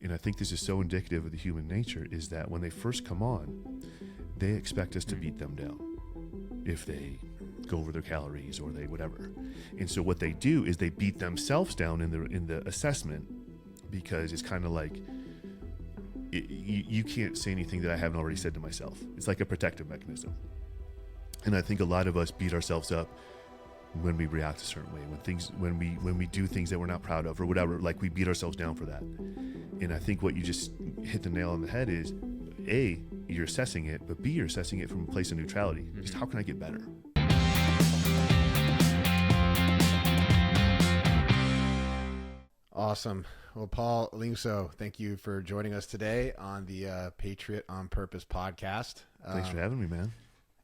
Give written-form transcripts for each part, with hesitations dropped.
and I think this is so indicative of the human nature, is that when they first come on, they expect us to beat them down if they go over their calories or they whatever. And so what they do is they beat themselves down in the assessment, because it's kind of like, you can't say anything that I haven't already said to myself. It's like a protective mechanism. And I think a lot of us beat ourselves up when we react a certain way, when we do things that we're not proud of or whatever, like we beat ourselves down for that. And I think what you just hit the nail on the head is, A, you're assessing it, but B, you're assessing it from a place of neutrality. Just how can I get better? Awesome. Well, Paul Lyngso, thank you for joining us today on the Patriot on Purpose podcast. Thanks for having me, man.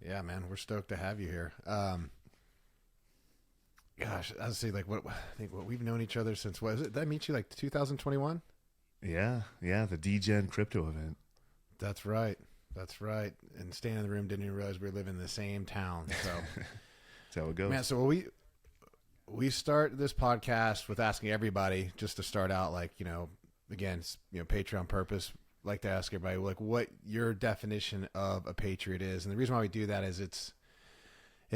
Yeah, man, we're stoked to have you here. Gosh, I was say like I think we've known each other since, what is it? Did I meet you like 2021? Yeah, the DGen crypto event. That's right. And staying in the room, didn't even realize we were living in the same town. So that's how it goes. Man, so we start this podcast with asking everybody, just to start out, like, again, Patriot on Purpose, like to ask everybody like what your definition of a patriot is. And the reason why we do that is it's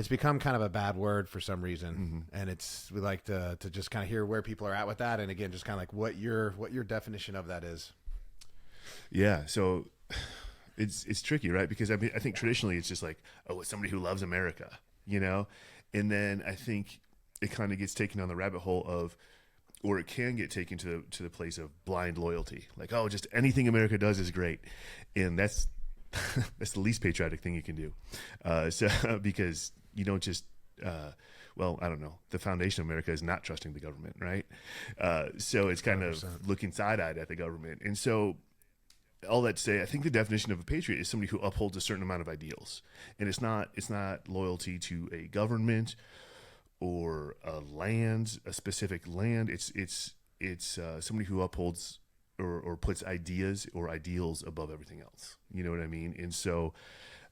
become kind of a bad word for some reason. And we like to just kind of hear where people are at with that. And again, just kind of like what your definition of that is. Yeah. So it's tricky, right? Because I think traditionally it's just like, oh, it's somebody who loves America, and then I think it kind of gets taken on the rabbit hole of, or it can get taken to the place of blind loyalty. Like, oh, just anything America does is great. And that's the least patriotic thing you can do. So because you don't just, I don't know. The foundation of America is not trusting the government, right? So it's kind 100%. of looking side-eyed at the government. And so all that to say, I think the definition of a patriot is somebody who upholds a certain amount of ideals. And it's not loyalty to a government or a specific land. It's somebody who upholds or puts ideas or ideals above everything else. You know what I mean? And so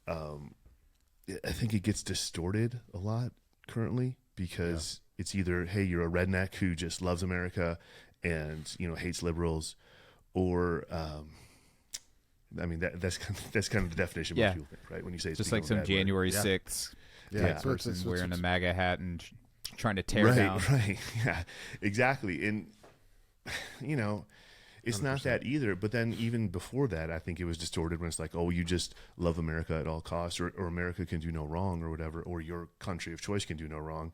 I think it gets distorted a lot currently, because it's either, hey, you're a redneck who just loves America and hates liberals, or that's kind of the definition of what people think, right? When you say it's just like some January 6th person wearing a MAGA hat and trying to tear down. Right. Yeah, exactly. And, it's 100%. Not that either. But then even before that, I think it was distorted when it's like, oh, you just love America at all costs, or America can do no wrong or whatever, or your country of choice can do no wrong.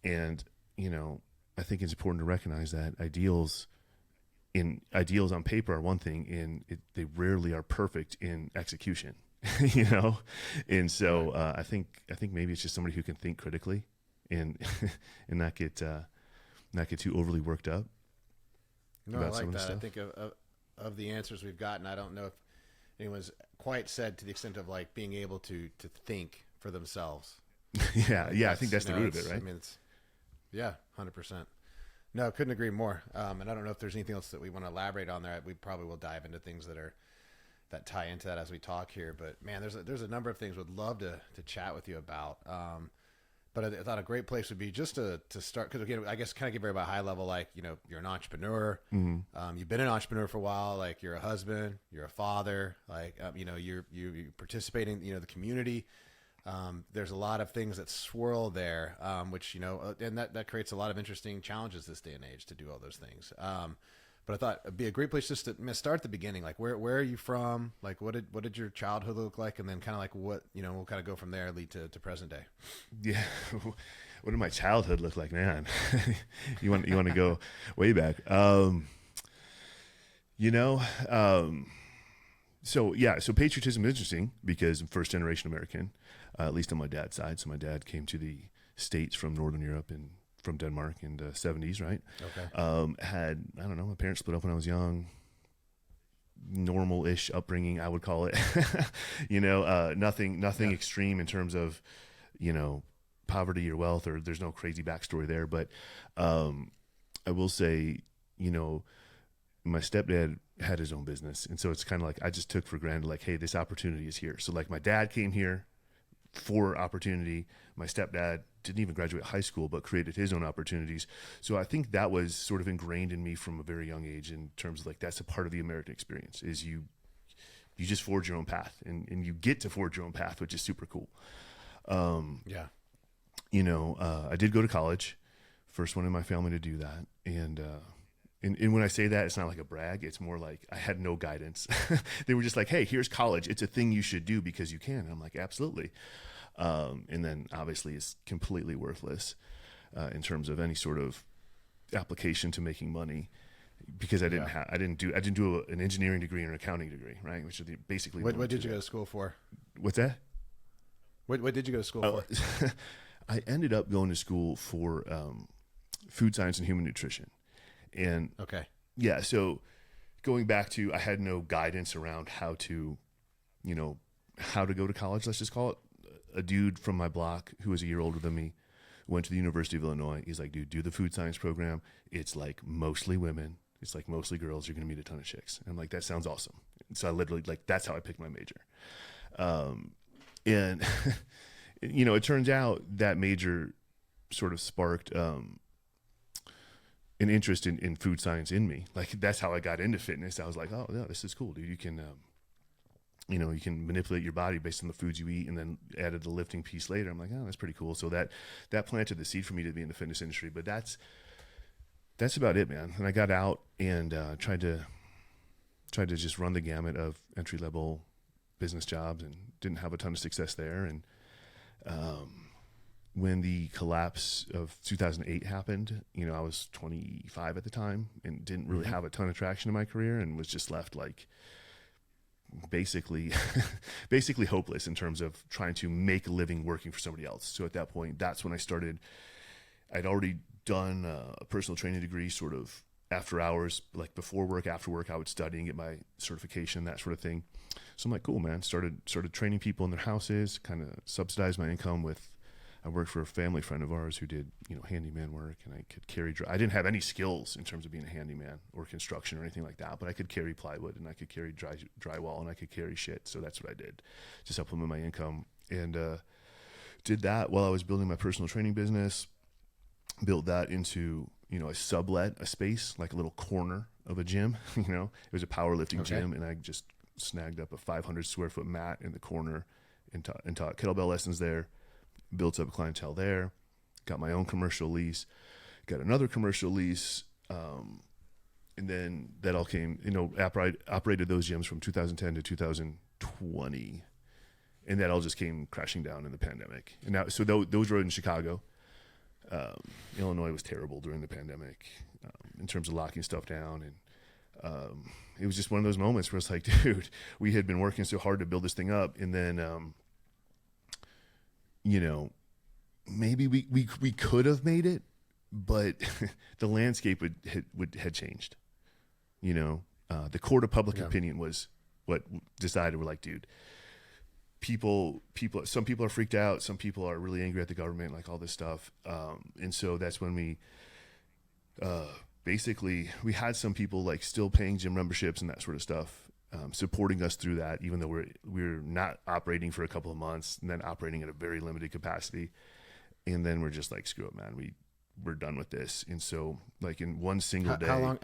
And, I think it's important to recognize that ideals on paper are one thing, and they rarely are perfect in execution, And so I think maybe it's just somebody who can think critically and not get too overly worked up. No, I like that. I think of the answers we've gotten, I don't know if anyone's quite said to the extent of like being able to think for themselves. Yeah, I think that's the root of it, right? I mean, 100%. No, couldn't agree more. And I don't know if there's anything else that we want to elaborate on there. We probably will dive into things that tie into that as we talk here. But man, there's a number of things we'd love to chat with you about. But I thought a great place would be just to start, because again, I guess kind of give everybody a high level, like, you're an entrepreneur. You've been an entrepreneur for a while. Like, you're a husband, you're a father, like, you're participating, the community. There's a lot of things that swirl there, which, and that creates a lot of interesting challenges this day and age to do all those things. But I thought it'd be a great place just to start at the beginning. Like, where are you from? Like, what did your childhood look like? And then kind of like what, we'll kind of go from there, lead to present day. Yeah. What did my childhood look like, man? you want to go way back. So patriotism is interesting because I'm first generation American, at least on my dad's side. So my dad came to the States from Northern Europe and from Denmark in the 70s, right? Okay. My parents split up when I was young. Normal-ish upbringing, I would call it. Nothing extreme in terms of, poverty or wealth, or there's no crazy backstory there. But I will say, my stepdad had his own business. And so it's kind of like I just took for granted, like, hey, this opportunity is here. So like my dad came here for opportunity. My stepdad didn't even graduate high school, but created his own opportunities. So I think that was sort of ingrained in me from a very young age in terms of like, that's a part of the American experience is you just forge your own path and you get to forge your own path, which is super cool. Yeah. You know, I did go to college, first one in my family to do that. And when I say that, it's not like a brag. It's more like I had no guidance. They were just like, hey, here's college. It's a thing you should do because you can. And I'm like, absolutely. And then obviously it's completely worthless in terms of any sort of application to making money because I didn't do an engineering degree or an accounting degree, right? Which are basically. What did you go to school for? What's that? What did you go to school for? I ended up going to school for food science and human nutrition. And okay. Yeah. So going back to, I had no guidance around how to go to college. Let's just call it. A dude from my block who was a year older than me went to the University of Illinois. He's like, dude, do the food science program. It's like mostly women. It's like mostly girls. You're going to meet a ton of chicks. And I'm like, that sounds awesome. And so I literally that's how I picked my major. And it turns out that major sort of sparked, an interest in food science in me. Like that's how I got into fitness. I was like, oh yeah, this is cool, dude. You can, you can manipulate your body based on the foods you eat and then added the lifting piece later. I'm like, oh, that's pretty cool. So that planted the seed for me to be in the fitness industry, but that's about it, man. And I got out and, tried to just run the gamut of entry level business jobs and didn't have a ton of success there. And, when the collapse of 2008 happened, I was 25 at the time and didn't really have a ton of traction in my career and was just left like basically hopeless in terms of trying to make a living working for somebody else. So at that point, that's when I started. I'd already done a personal training degree sort of after hours, like before work, after work, I would study and get my certification, that sort of thing. So I'm like, cool, man. Started training people in their houses, kind of subsidized my income I worked for a family friend of ours who did, handyman work, and I could carry, I didn't have any skills in terms of being a handyman or construction or anything like that, but I could carry plywood and I could carry drywall and I could carry shit. So that's what I did to supplement my income, and did that while I was building my personal training business, built that into, I sublet a space, like a little corner of a gym, it was a powerlifting gym, and I just snagged up a 500 square foot mat in the corner and taught kettlebell lessons there. Built up clientele there, got my own commercial lease, got another commercial lease, and then that all came, operated those gyms from 2010 to 2020, and that all just came crashing down in the pandemic. And now, so those were in Chicago. Illinois was terrible during the pandemic in terms of locking stuff down, and it was just one of those moments where it's like, dude, we had been working so hard to build this thing up, and then maybe we could have made it, but the landscape had changed. The court of public opinion was what decided. We're like, dude, some people are freaked out. Some people are really angry at the government, like all this stuff. And so that's when we, basically we had some people like still paying gym memberships and that sort of stuff. Supporting us through that, even though we're not operating for a couple of months and then operating at a very limited capacity. And then we're just like, screw it, man. We're done with this. And so like in one single day. How long?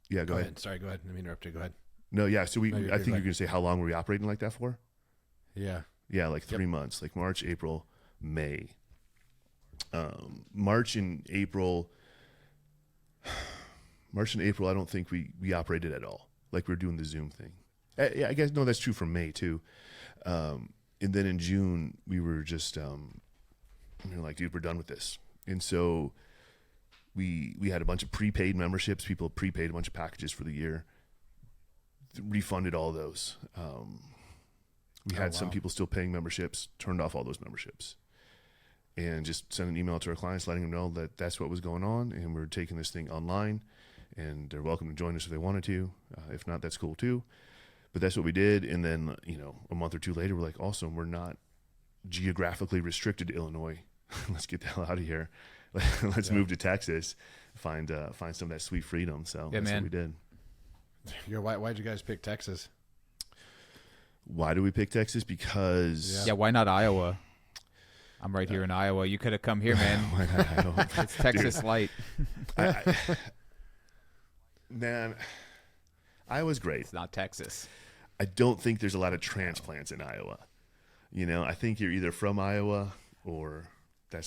Yeah, go ahead. Sorry, go ahead. Let me interrupt you. Go ahead. No, yeah. So I think you're going to say, how long were we operating like that for? Yeah. Yeah. Like 3 months, like March, April, May. March and April, I don't think we operated at all. Like we're doing the Zoom thing. Yeah, I guess, no, that's true for May too. And then in June, we were just, we were like, dude, we're done with this. And so we had a bunch of prepaid memberships. People prepaid a bunch of packages for the year, refunded all those. We had some people still paying memberships, turned off all those memberships, and just sent an email to our clients letting them know that that's what was going on. And we're taking this thing online, and they're welcome to join us if they wanted to. If not, that's cool too. But that's what we did. And then, a month or two later, we're like, awesome, we're not geographically restricted to Illinois. Let's get the hell out of here. Let's move to Texas, find some of that sweet freedom. So that's what we did. Why'd you guys pick Texas? Why do we pick Texas? Because yeah, why not Iowa? I'm right here in Iowa. You could have come here, man. Why not Iowa? It's Texas light. Man, Iowa's great. It's not Texas. I don't think there's a lot of transplants in Iowa. You know, I think you're either from Iowa or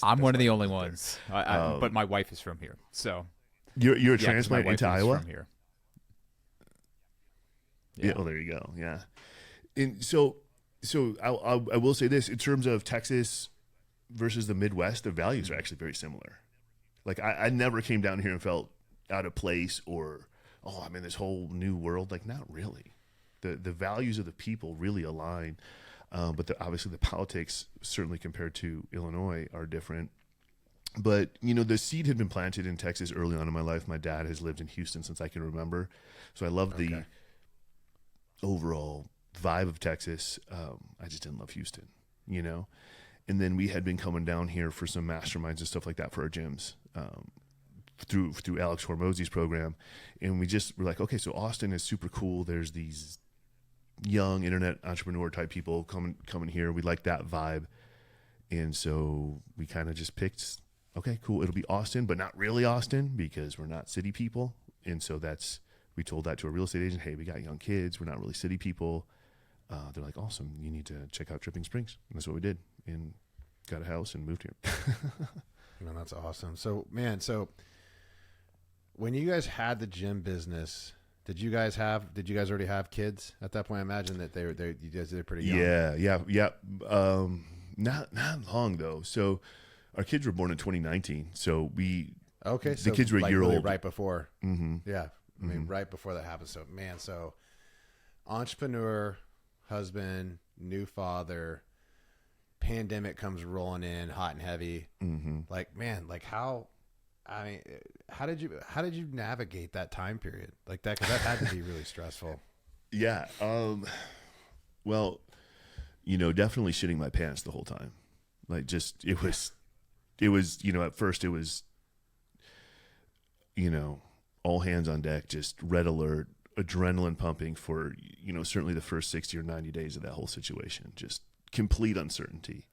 I'm one of the only ones. But my wife is from here, so you're a transplant into Iowa. From here. Yeah. Oh, there you go. Yeah. And so I will say this in terms of Texas versus the Midwest, the values are actually very similar. Like I never came down here and felt out of place or, oh, I'm in this whole new world. Like, not really. The values of the people really align. But obviously the politics, certainly compared to Illinois, are different. But, you know, the seed had been planted in Texas early on in my life. My dad has lived in Houston since I can remember. So I love the overall vibe of Texas. I just didn't love Houston, you know? And then we had been coming down here for some masterminds and stuff like that for our gyms. Through Alex Hormozzi's program, and we just were like, okay, so Austin is super cool. There's these young internet entrepreneur type people coming here. We like that vibe, and so we kind of just picked, okay, cool, it'll be Austin, but not really Austin because we're not city people. And so we told that to a real estate agent. Hey, we got young kids. We're not really city people. They're like, awesome. You need to check out Dripping Springs. And that's what we did, and got a house and moved here. Man, that's awesome. So when you guys had the gym business, did you guys already have kids at that point? I imagine that you guys are pretty young. Yeah. Not long though. So our kids were born in 2019. So the kids were a year really old right before. Mm-hmm. Yeah. I mean, right before that happened. So so entrepreneur, husband, new father, pandemic comes rolling in hot and heavy. Mm-hmm. How did you navigate that time period like that? Because that had to be really stressful. Yeah. Well, you know, definitely shitting my pants the whole time. Like, just it was, you know, at first it was, you know, all hands on deck, just red alert, adrenaline pumping for, you know, certainly the first 60 or 90 days of that whole situation, just complete uncertainty.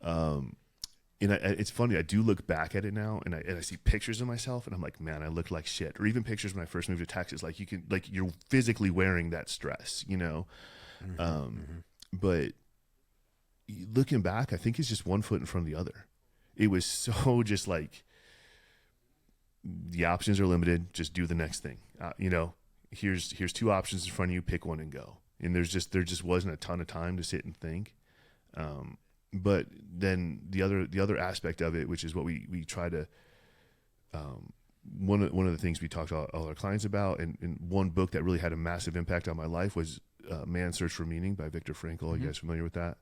And it's funny, I do look back at it now, and I see pictures of myself, and I'm like, man, I look like shit. Or even pictures when I first moved to Texas, you're physically wearing that stress, you know. But looking back, I think it's just one foot in front of the other. It was so just like, the options are limited. Just do the next thing. You know, here's two options in front of you. Pick one and go. And there just wasn't a ton of time to sit and think. But then the other aspect of it, which is what we try to, one of the things we talked to all our clients about, and one book that really had a massive impact on my life was Man's Search for Meaning by Viktor Frankl. Mm-hmm. Are you guys familiar with that?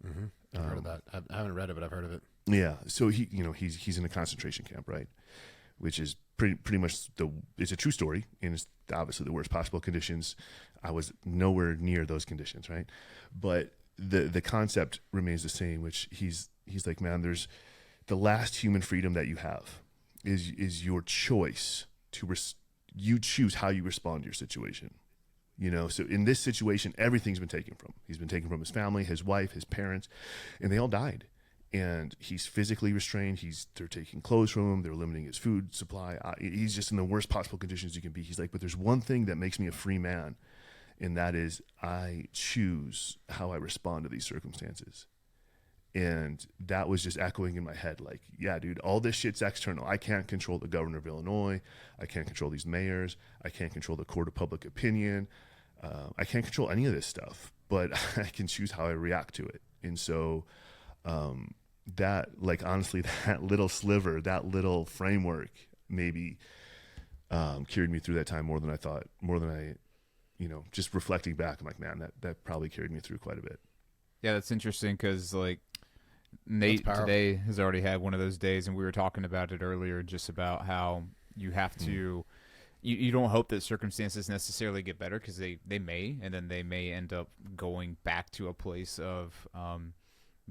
Mm-hmm. I've heard of that. I haven't read it, but I've heard of it. Yeah. So he's in a concentration camp, right? Which is pretty much it's a true story, and it's obviously the worst possible conditions. I was nowhere near those conditions, right? But the concept remains the same, which he's like, man, there's the last human freedom that you have is your choice you choose how you respond to your situation. You know, so in this situation, everything's been taken from him. He's been taken from his family, his wife, his parents, and they all died. And he's physically restrained. They're taking clothes from him. They're limiting his food supply. He's just in the worst possible conditions you can be. He's like, but there's one thing that makes me a free man, and that is I choose how I respond to these circumstances. And that was just echoing in my head, like, yeah, dude, all this shit's external. I can't control the governor of Illinois. I can't control these mayors. I can't control the court of public opinion. I can't control any of this stuff, but I can choose how I react to it. And so that, like, honestly, that little sliver, that little framework maybe carried me through that time more than I thought, more than I, you know, just reflecting back, I'm like, man, that probably carried me through quite a bit. Yeah, that's interesting because, like, Nate today has already had one of those days, and we were talking about it earlier, just about how you have to you don't hope that circumstances necessarily get better, because they may, and then they may end up going back to a place of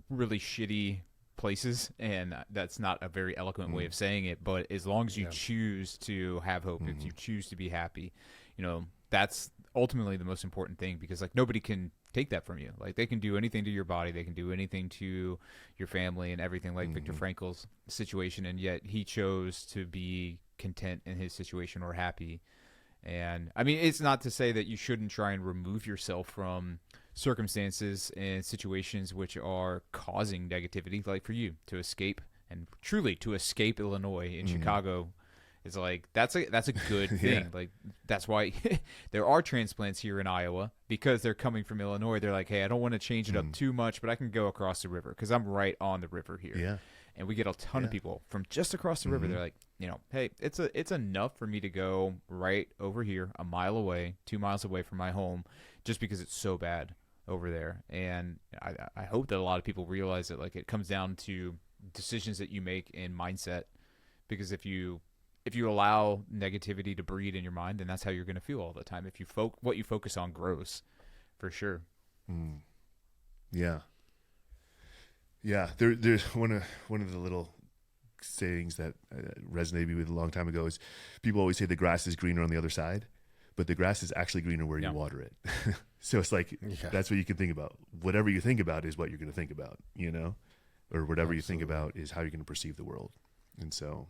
really shitty places, and that's not a very eloquent way of saying it, but as long as you choose to have hope, if you choose to be happy, you know, that's ultimately the most important thing, because, like, nobody can take that from you. Like, they can do anything to your body, they can do anything to your family and everything, like Viktor Frankl's situation, and yet he chose to be content in his situation or happy. And I mean, it's not to say that you shouldn't try and remove yourself from circumstances and situations which are causing negativity, like for you to escape, and truly to escape Illinois in Chicago is like, that's a good thing. Yeah. Like, that's why there are transplants here in Iowa, because they're coming from Illinois. They're like, hey, I don't want to change it up too much, but I can go across the river because I'm right on the river here. Yeah. And we get a ton of people from just across the river. They're like, you know, hey, it's enough for me to go right over here, a mile away, 2 miles away from my home, just because it's so bad over there. And I hope that a lot of people realize that, like, it comes down to decisions that you make in mindset, because if you allow negativity to breed in your mind, then that's how you're going to feel all the time. If you what you focus on grows, for sure. Yeah. Yeah. There's one of the little sayings that resonated with me a long time ago is, people always say the grass is greener on the other side, but the grass is actually greener where you water it. So it's like, that's what you can think about. Whatever you think about is what you're going to think about, you know, or whatever you think about is how you're going to perceive the world. And so,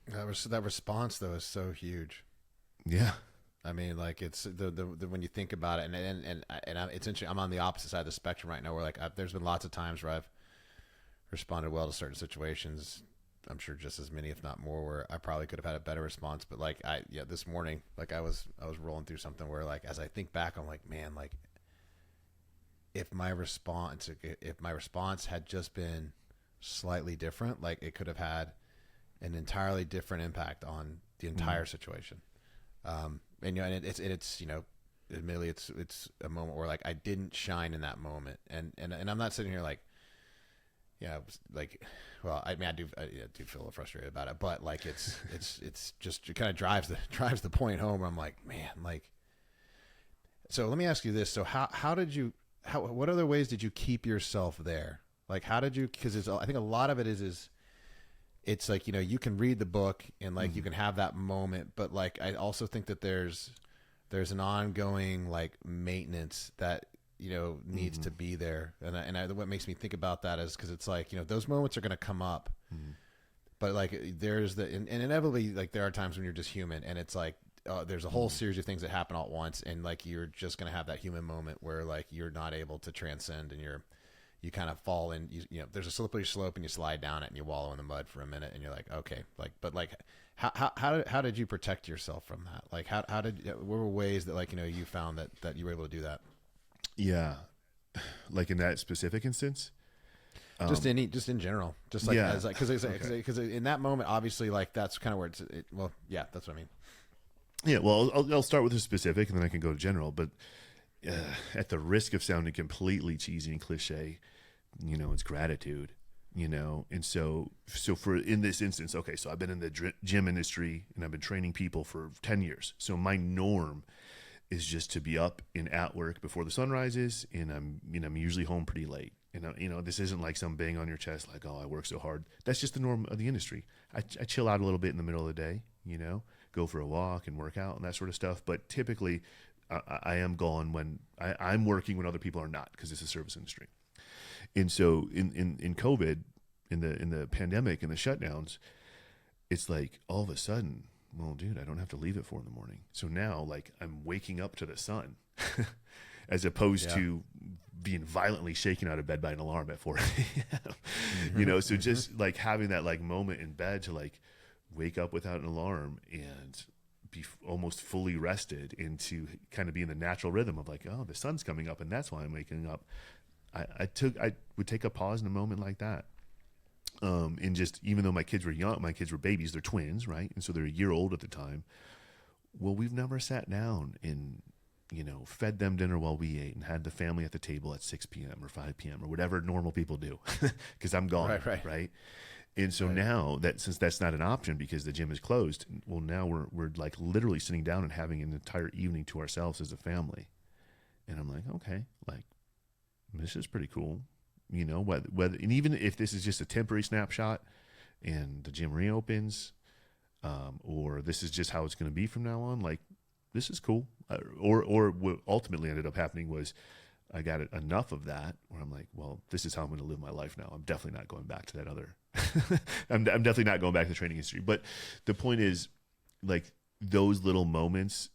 that response though is so huge. Yeah. I mean, like, it's the when you think about it, and it's interesting. I'm on the opposite side of the spectrum right now, where, like, there's been lots of times where I've responded well to certain situations. I'm sure just as many, if not more, where I probably could have had a better response. But like, this morning, like, I was rolling through something where, like, as I think back, I'm like, man, like, if my response had just been slightly different, like, it could have had an entirely different impact on the entire situation. And, you know, and it's, you know, admittedly, it's a moment where, like, I didn't shine in that moment. And I'm not sitting here like, yeah, like, well, I mean, I do feel a little frustrated about it, but, like, it's just, it kind of drives the point home where I'm like, man, like, so let me ask you this. So what other ways did you keep yourself there? Like, how did you, because I think a lot of it is it's like, you know, you can read the book and, like, you can have that moment, but, like, I also think that there's an ongoing, like, maintenance that, you know, needs to be there. And what makes me think about that is because it's like, you know, those moments are going to come up, but, like, there's and inevitably, like, there are times when you're just human, and it's like, there's a whole series of things that happen all at once. And, like, you're just going to have that human moment where, like, you're not able to transcend, and you kind of fall in, you know, there's a slippery slope, and you slide down it, and you wallow in the mud for a minute, and you're like, okay, like, but, like, how did you protect yourself from that? Like, what were ways that, like, you know, you found that you were able to do that? Yeah. Like, in that specific instance? Just in general, just like, as like, because in that moment, obviously, like, that's kind of where well, yeah, that's what I mean. Yeah. Well, I'll start with the specific, and then I can go to general, but at the risk of sounding completely cheesy and cliche, you know, it's gratitude, you know? And so for, in this instance, okay, so I've been in the gym industry, and I've been training people for 10 years. So my norm is just to be up and at work before the sun rises, and I'm usually home pretty late. And, you know, this isn't like some bang on your chest, like, oh, I work so hard. That's just the norm of the industry. I chill out a little bit in the middle of the day, you know, go for a walk and work out and that sort of stuff. But typically I am gone when I'm working when other people are not, because it's a service industry. And so in COVID, in the pandemic and the shutdowns, it's like, all of a sudden, well, dude, I don't have to leave at 4 a.m. So now, like, I'm waking up to the sun as opposed to being violently shaken out of bed by an alarm at 4 a.m. You know, so just, like, having that, like, moment in bed to, like, wake up without an alarm and be almost fully rested, into kind of be in the natural rhythm of, like, oh, the sun's coming up, and that's why I'm waking up. I would take a pause in a moment like that. And just, even though my kids were young, my kids were babies, they're twins, right? And so they're a year old at the time. Well, we've never sat down and, you know, fed them dinner while we ate and had the family at the table at 6 p.m. or 5 p.m. or whatever normal people do, because I'm gone, right? And so now that, since that's not an option because the gym is closed, well, now we're like literally sitting down and having an entire evening to ourselves as a family. And I'm like, okay, like, this is pretty cool. You know, whether, and even if this is just a temporary snapshot and the gym reopens, or this is just how it's going to be from now on, like, this is cool. Or what ultimately ended up happening was I got enough of that where I'm like, well, this is how I'm going to live my life now. I'm definitely not going back to that other. I'm definitely not going back to the training industry. But the point is, like, those little moments,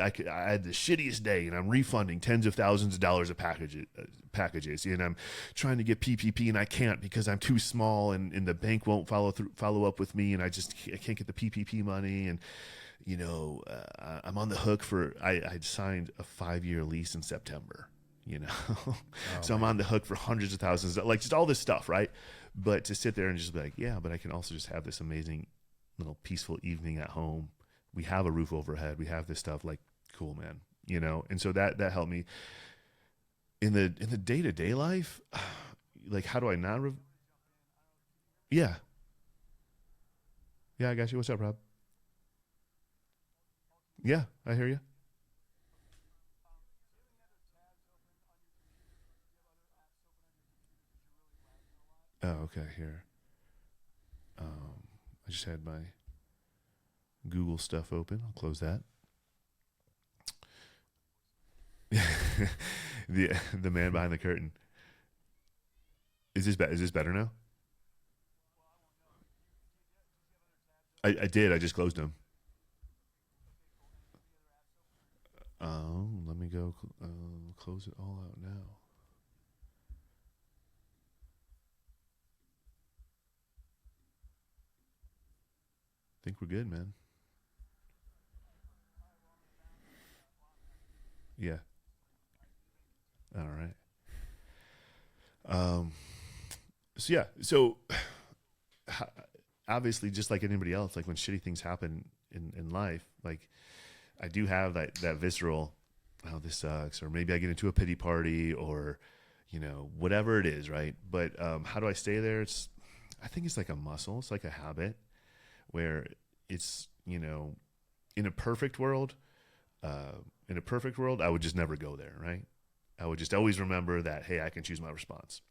I had the shittiest day, and I'm refunding tens of thousands of dollars of packages, and I'm trying to get PPP, and I can't because I'm too small, and the bank won't follow up with me, and I can't get the PPP money, and I'm on the hook for I'd signed a 5-year lease in September, so I'm on the hook for hundreds of thousands, like just all this stuff, right? But to sit there and just be like, yeah, but I can also just have this amazing little peaceful evening at home. We have a roof overhead. We have this stuff, like, cool, man, And so that helped me in the day-to-day life. Like, how do I not? Yeah. I got you. What's up, Rob? Yeah, I hear you. Oh, okay. Here. I just had my Google stuff open. I'll close that. the man behind the curtain. Is this better now? I did. I just closed them. Let me go close it all out now. I think we're good, man. Yeah. All right. So obviously, just like anybody else, like when shitty things happen in life, like I do have that visceral, oh, this sucks, or maybe I get into a pity party, or whatever it is, right? But how do I stay there? I think it's like a muscle. It's like a habit where it's, in a perfect world, I would just never go there, right? I would just always remember that, hey, I can choose my response.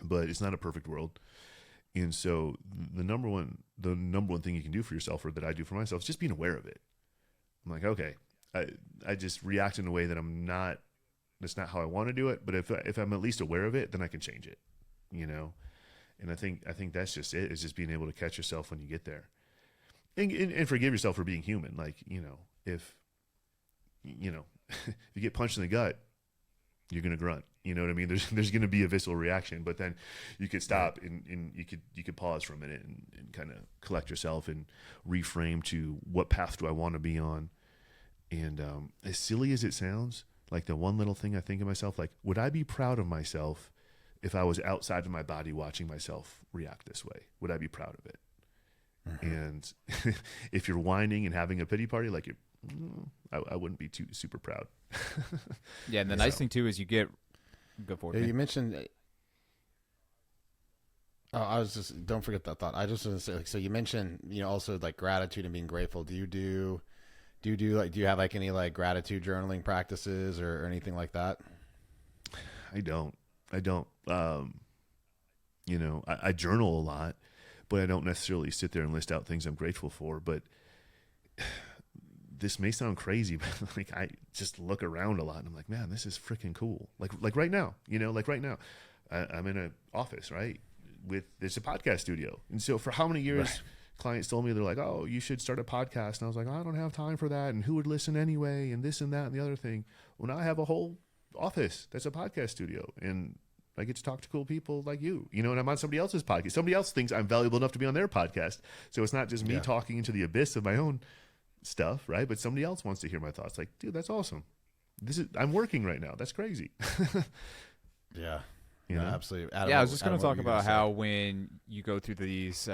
But it's not a perfect world. And so the number one thing you can do for yourself, or that I do for myself, is just being aware of it. I'm like, okay, I just react in a way that that's not how I want to do it. But if I'm at least aware of it, then I can change it, And I think that's just it, is just being able to catch yourself when you get there. And forgive yourself for being human. Like, if you get punched in the gut, you're going to grunt. You know what I mean? There's going to be a visceral reaction, but then you could stop and you could pause for a minute and kind of collect yourself and reframe to, what path do I want to be on? And as silly as it sounds, like the one little thing I think of myself, like, would I be proud of myself if I was outside of my body watching myself react this way? Would I be proud of it? Mm-hmm. And if you're whining and having a pity party, like, I wouldn't be too super proud. Yeah, and the nice thing too is you get. Go for it. Yeah, you mentioned. Don't forget that thought. I just want to say, like, so you mentioned, also like gratitude and being grateful. Do you have like any like gratitude journaling practices or anything like that? I don't. I journal a lot, but I don't necessarily sit there and list out things I'm grateful for. But this may sound crazy, but like, I just look around a lot and I'm like, man, this is freaking cool. Like right now, I'm in an office, right? There's a podcast studio. And so for how many years, right, clients told me, they're like, oh, you should start a podcast. And I was like, I don't have time for that. And who would listen anyway? And this and that and the other thing. Well, now I have a whole office that's a podcast studio, and I get to talk to cool people like you, and I'm on somebody else's podcast. Somebody else thinks I'm valuable enough to be on their podcast. So it's not just me talking into the abyss of my own stuff, right? But somebody else wants to hear my thoughts. Like, dude, that's awesome. I'm working right now. That's crazy. Yeah. Absolutely. Adam, I was just going to talk about how when you go through these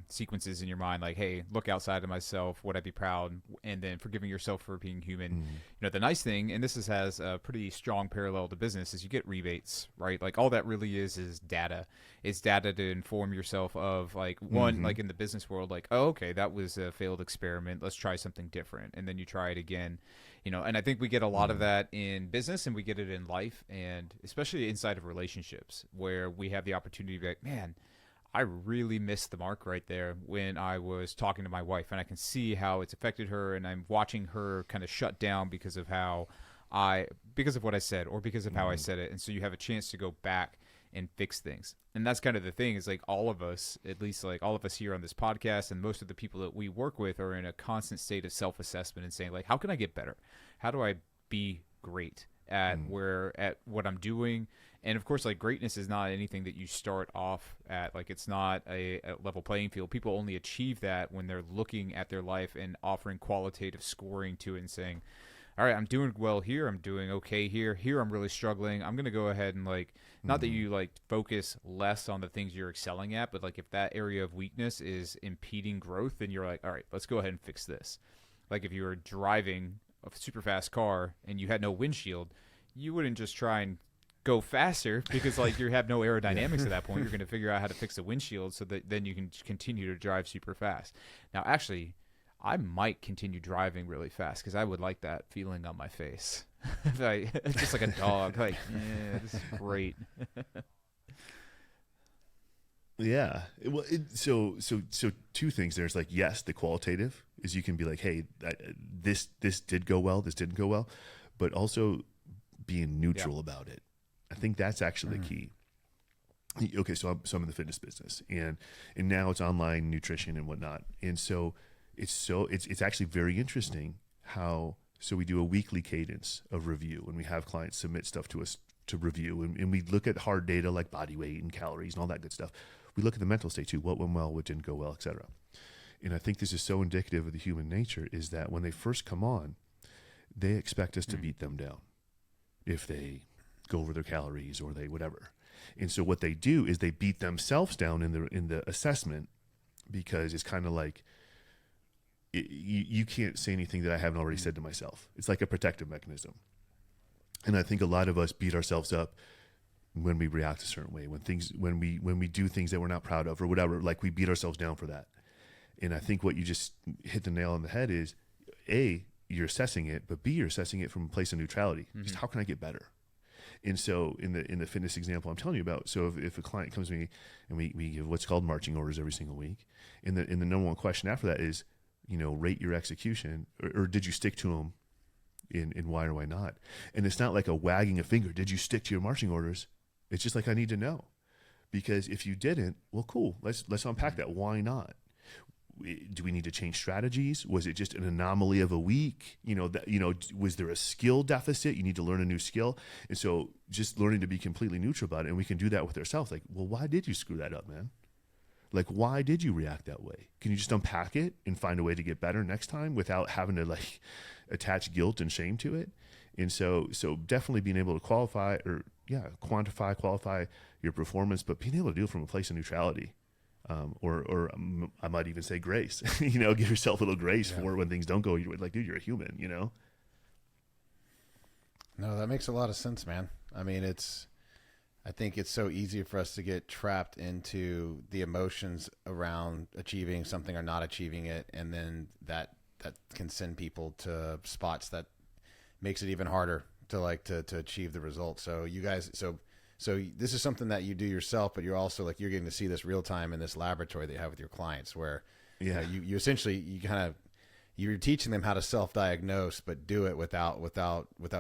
sequences in your mind, like, hey, look outside of myself, would I be proud? And then forgiving yourself for being human. The nice thing, and this has a pretty strong parallel to business, is you get rebates, right? Like, all that really is data. It's data to inform yourself of, like, one, like in the business world, like, oh, okay, that was a failed experiment. Let's try something different. And then you try it again. And I think we get a lot of that in business, and we get it in life, and especially inside of relationships, where we have the opportunity to be like, man, I really missed the mark right there when I was talking to my wife, and I can see how it's affected her, and I'm watching her kind of shut down because of because of what I said, or because of how I said it. And so you have a chance to go back and fix things. And that's kind of the thing, is like all of us, at least like all of us here on this podcast and most of the people that we work with, are in a constant state of self-assessment and saying like, how can I get better? How do I be great at what I'm doing? And of course, like, greatness is not anything that you start off at. Like, it's not a level playing field. People only achieve that when they're looking at their life and offering qualitative scoring to it and saying, all right, I'm doing well here, I'm doing okay here, I'm really struggling. I'm going to go ahead and, like, not that you, like, focus less on the things you're excelling at, but, like, if that area of weakness is impeding growth, then you're like, all right, let's go ahead and fix this. Like, if you were driving a super fast car and you had no windshield, you wouldn't just try and go faster, because like you have no aerodynamics at that point. You're going to figure out how to fix the windshield so that then you can continue to drive super fast. Now, actually, I might continue driving really fast because I would like that feeling on my face. It's just like a dog. Like, yeah, this is great. Yeah. Well, so two things. There's like, yes, the qualitative is you can be like, hey, this did go well, this didn't go well, but also being neutral about it. I think that's actually the key. Okay, so I'm in the fitness business, and now it's online nutrition and whatnot, and so it's actually very interesting how we do a weekly cadence of review, and we have clients submit stuff to us to review, and we look at hard data like body weight and calories and all that good stuff. We look at the mental state too, what went well, what didn't go well, etc. And I think this is so indicative of the human nature, is that when they first come on, they expect us to beat them down if they go over their calories or they whatever. And so what they do is they beat themselves down in the assessment, because it's kind of like you can't say anything that I haven't already said to myself. It's like a protective mechanism. And I think a lot of us beat ourselves up when we react a certain way, when we do things that we're not proud of or whatever, like we beat ourselves down for that. And I think what you just hit the nail on the head is, A, you're assessing it, but B, you're assessing it from a place of neutrality. Just how can I get better? And so in the fitness example I'm telling you about, so if a client comes to me and we give what's called marching orders every single week, and the number one question after that is, rate your execution, or did you stick to them, in why or why not? And it's not like a wagging a finger, did you stick to your marching orders? It's just like, I need to know, because if you didn't, well, cool, let's unpack that. Why not? Do we need to change strategies? Was it just an anomaly of a week? Was there a skill deficit? You need to learn a new skill. And so just learning to be completely neutral about it. And we can do that with ourselves. Like, well, why did you screw that up, man? Like, why did you react that way? Can you just unpack it and find a way to get better next time without having to like attach guilt and shame to it? And so definitely being able to quantify, qualify your performance, but being able to do it from a place of neutrality. Or I might even say grace, give yourself a little grace for when things don't go your way. Like, dude, you're a human, No, that makes a lot of sense, man. I mean, I think it's so easy for us to get trapped into the emotions around achieving something or not achieving it. And then that can send people to spots that makes it even harder to achieve the result. So you guys, so this is something that you do yourself, but you're also like, you're getting to see this real time in this laboratory that you have with your clients, where you essentially, you're teaching them how to self-diagnose, but do it without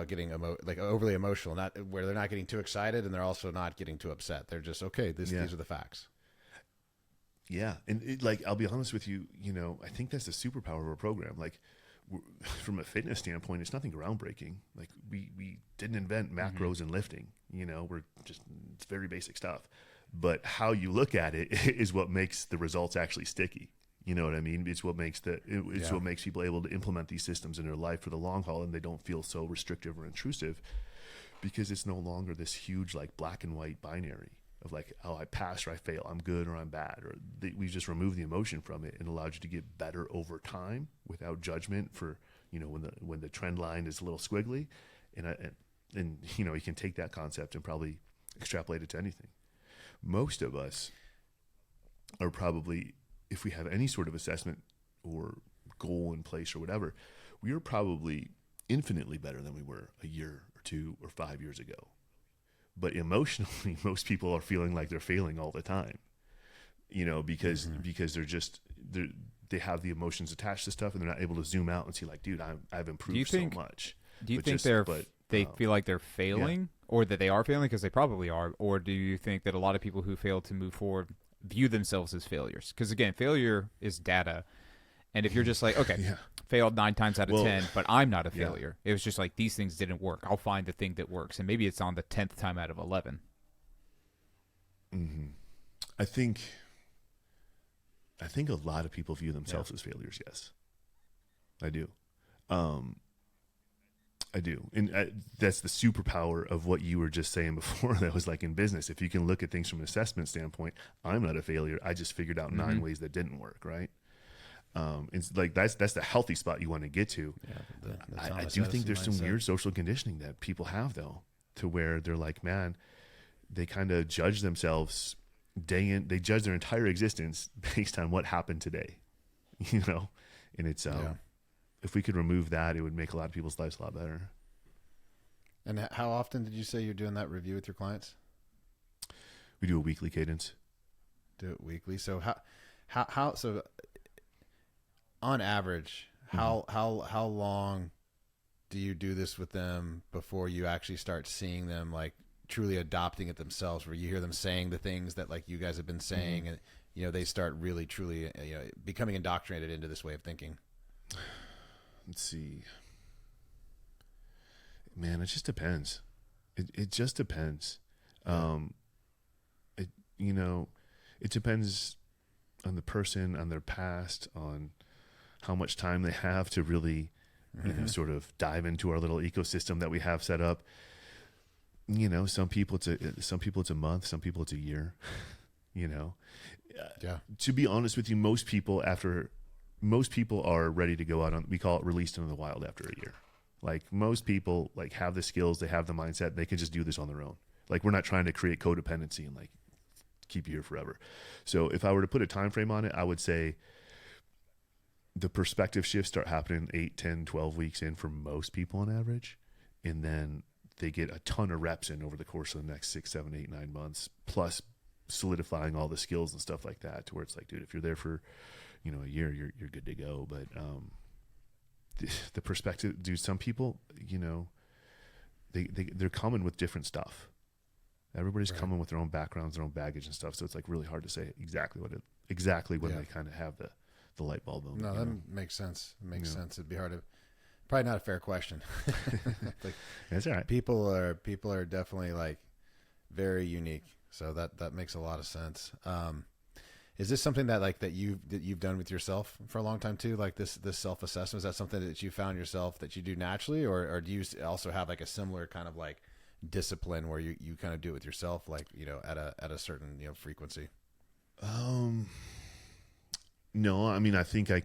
getting overly emotional, not where they're not getting too excited and they're also not getting too upset. They're just, okay, these are the facts. Yeah. And I'll be honest with you, I think that's the superpower of our program. Like, from a fitness standpoint, it's nothing groundbreaking. Like, we didn't invent macros and lifting, it's very basic stuff, but how you look at it is what makes the results actually sticky. You know what I mean? It's what makes what makes people able to implement these systems in their life for the long haul, and they don't feel so restrictive or intrusive, because it's no longer this huge like black and white binary of like, oh, I pass or I fail, I'm good or I'm bad, or we just remove the emotion from it and allowed you to get better over time without judgment for, when the trend line is a little squiggly, and you can take that concept and probably extrapolate it to anything. Most of us are probably, if we have any sort of assessment or goal in place or whatever, we are probably infinitely better than we were a year or 2 or 5 years ago. But emotionally, most people are feeling like they're failing all the time. because they have the emotions attached to stuff, and they're not able to zoom out and see like, dude, I've improved so much. Do you think they feel like they're failing, or that they are failing, because they probably are, or do you think that a lot of people who fail to move forward view themselves as failures? Because again, failure is data, and if you're just like, okay, failed 9 times out of 10, but I'm not a failure. It was just like, these things didn't work. I'll find the thing that works, and maybe it's on the 10th time out of 11. Mm-hmm. I think a lot of people view themselves as failures. Yes, I do. I do. And that's the superpower of what you were just saying before. That was like in business. If you can look at things from an assessment standpoint, I'm not a failure. I just figured out 9 ways that didn't work. Right. It's like, that's the healthy spot you want to get to. I do think there's some weird social conditioning that people have though, to where they're like, man, they kind of judge themselves they judge their entire existence based on what happened today, and it's, if we could remove that, it would make a lot of people's lives a lot better. And how often did you say you're doing that review with your clients? We do a weekly cadence. Do it weekly. So how so on average, how long do you do this with them before you actually start seeing them like truly adopting it themselves, where you hear them saying the things that like you guys have been saying, and they start really truly becoming indoctrinated into this way of thinking? Let's see, man, it just depends. It just depends. It depends on the person, on their past, on how much time they have to really sort of dive into our little ecosystem that we have set up. Some people it's a month, some people it's a year. To be honest with you, most people are ready to go out on, we call it released into the wild after a year. Like most people like have the skills, they have the mindset, they can just do this on their own. Like we're not trying to create codependency and like keep you here forever. So if I were to put a time frame on it, I would say the perspective shifts start happening 8, 10, 12 weeks in for most people on average. And then they get a ton of reps in over the course of the next 6, 7, 8, 9 months, plus solidifying all the skills and stuff like that, to where it's like, dude, if you're there for, a year, you're good to go. But the perspective, dude, some people, they're coming with different stuff. Everybody's coming with their own backgrounds, their own baggage and stuff. So it's like really hard to say exactly when they kind of have the light bulb on. No, that makes sense. It makes sense. It'd be hard to, probably not a fair question. Like, that's all right. People are definitely like very unique. So that makes a lot of sense. Is this something that you've done with yourself for a long time too? Like this self-assessment, is that something that you found yourself that you do naturally, or do you also have like a similar kind of like discipline where you kind of do it with yourself, like, at a certain, frequency? No, I mean, I think I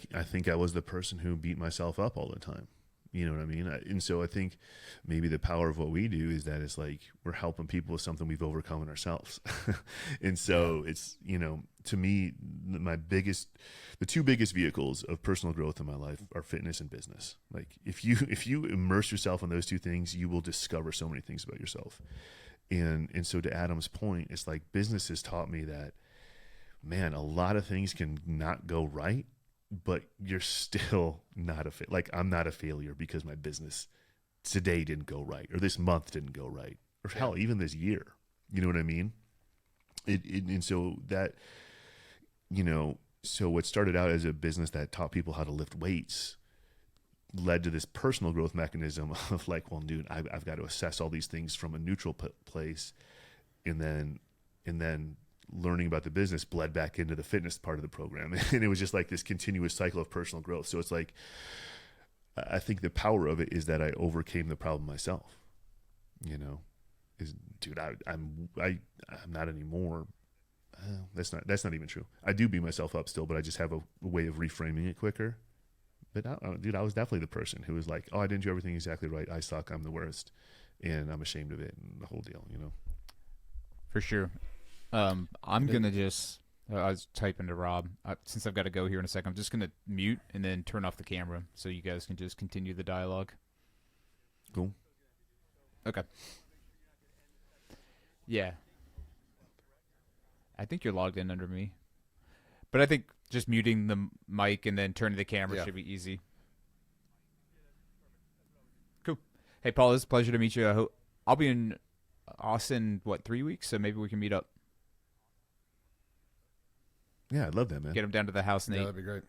was the person who beat myself up all the time. You know what I mean? And so I think maybe the power of what we do is that it's like we're helping people with something we've overcome in ourselves. And so it's, to me, the 2 biggest vehicles of personal growth in my life are fitness and business. Like if you immerse yourself in those 2 things, you will discover so many things about yourself. And so to Adam's point, it's like business has taught me that, man, a lot of things can not go right, but you're still not like I'm not a failure because my business today didn't go right, or this month didn't go right, or hell, even this year. You know what I mean? And so that, so what started out as a business that taught people how to lift weights led to this personal growth mechanism of like, well, dude, I've got to assess all these things from a neutral place, and then learning about the business bled back into the fitness part of the program. And it was just like this continuous cycle of personal growth. So it's like, I think the power of it is that I overcame the problem myself, dude, I'm not anymore. That's not even true. I do beat myself up still, but I just have a way of reframing it quicker. But dude, I was definitely the person who was like, oh, I didn't do everything exactly right. I suck. I'm the worst. And I'm ashamed of it and the whole deal, For sure. I'm going to just, I was typing to Rob, since I've got to go here in a second, I'm just going to mute and then turn off the camera so you guys can just continue the dialogue. Cool. Okay. Yeah. I think you're logged in under me. But I think just muting the mic and then turning the camera Yeah. should be easy. Cool. Hey, Paul, it's a pleasure to meet you. I'll be in Austin, 3 weeks? So maybe we can meet up. Yeah, I'd love that, man. Get him down to the house, Nate. Yeah, that'd be great.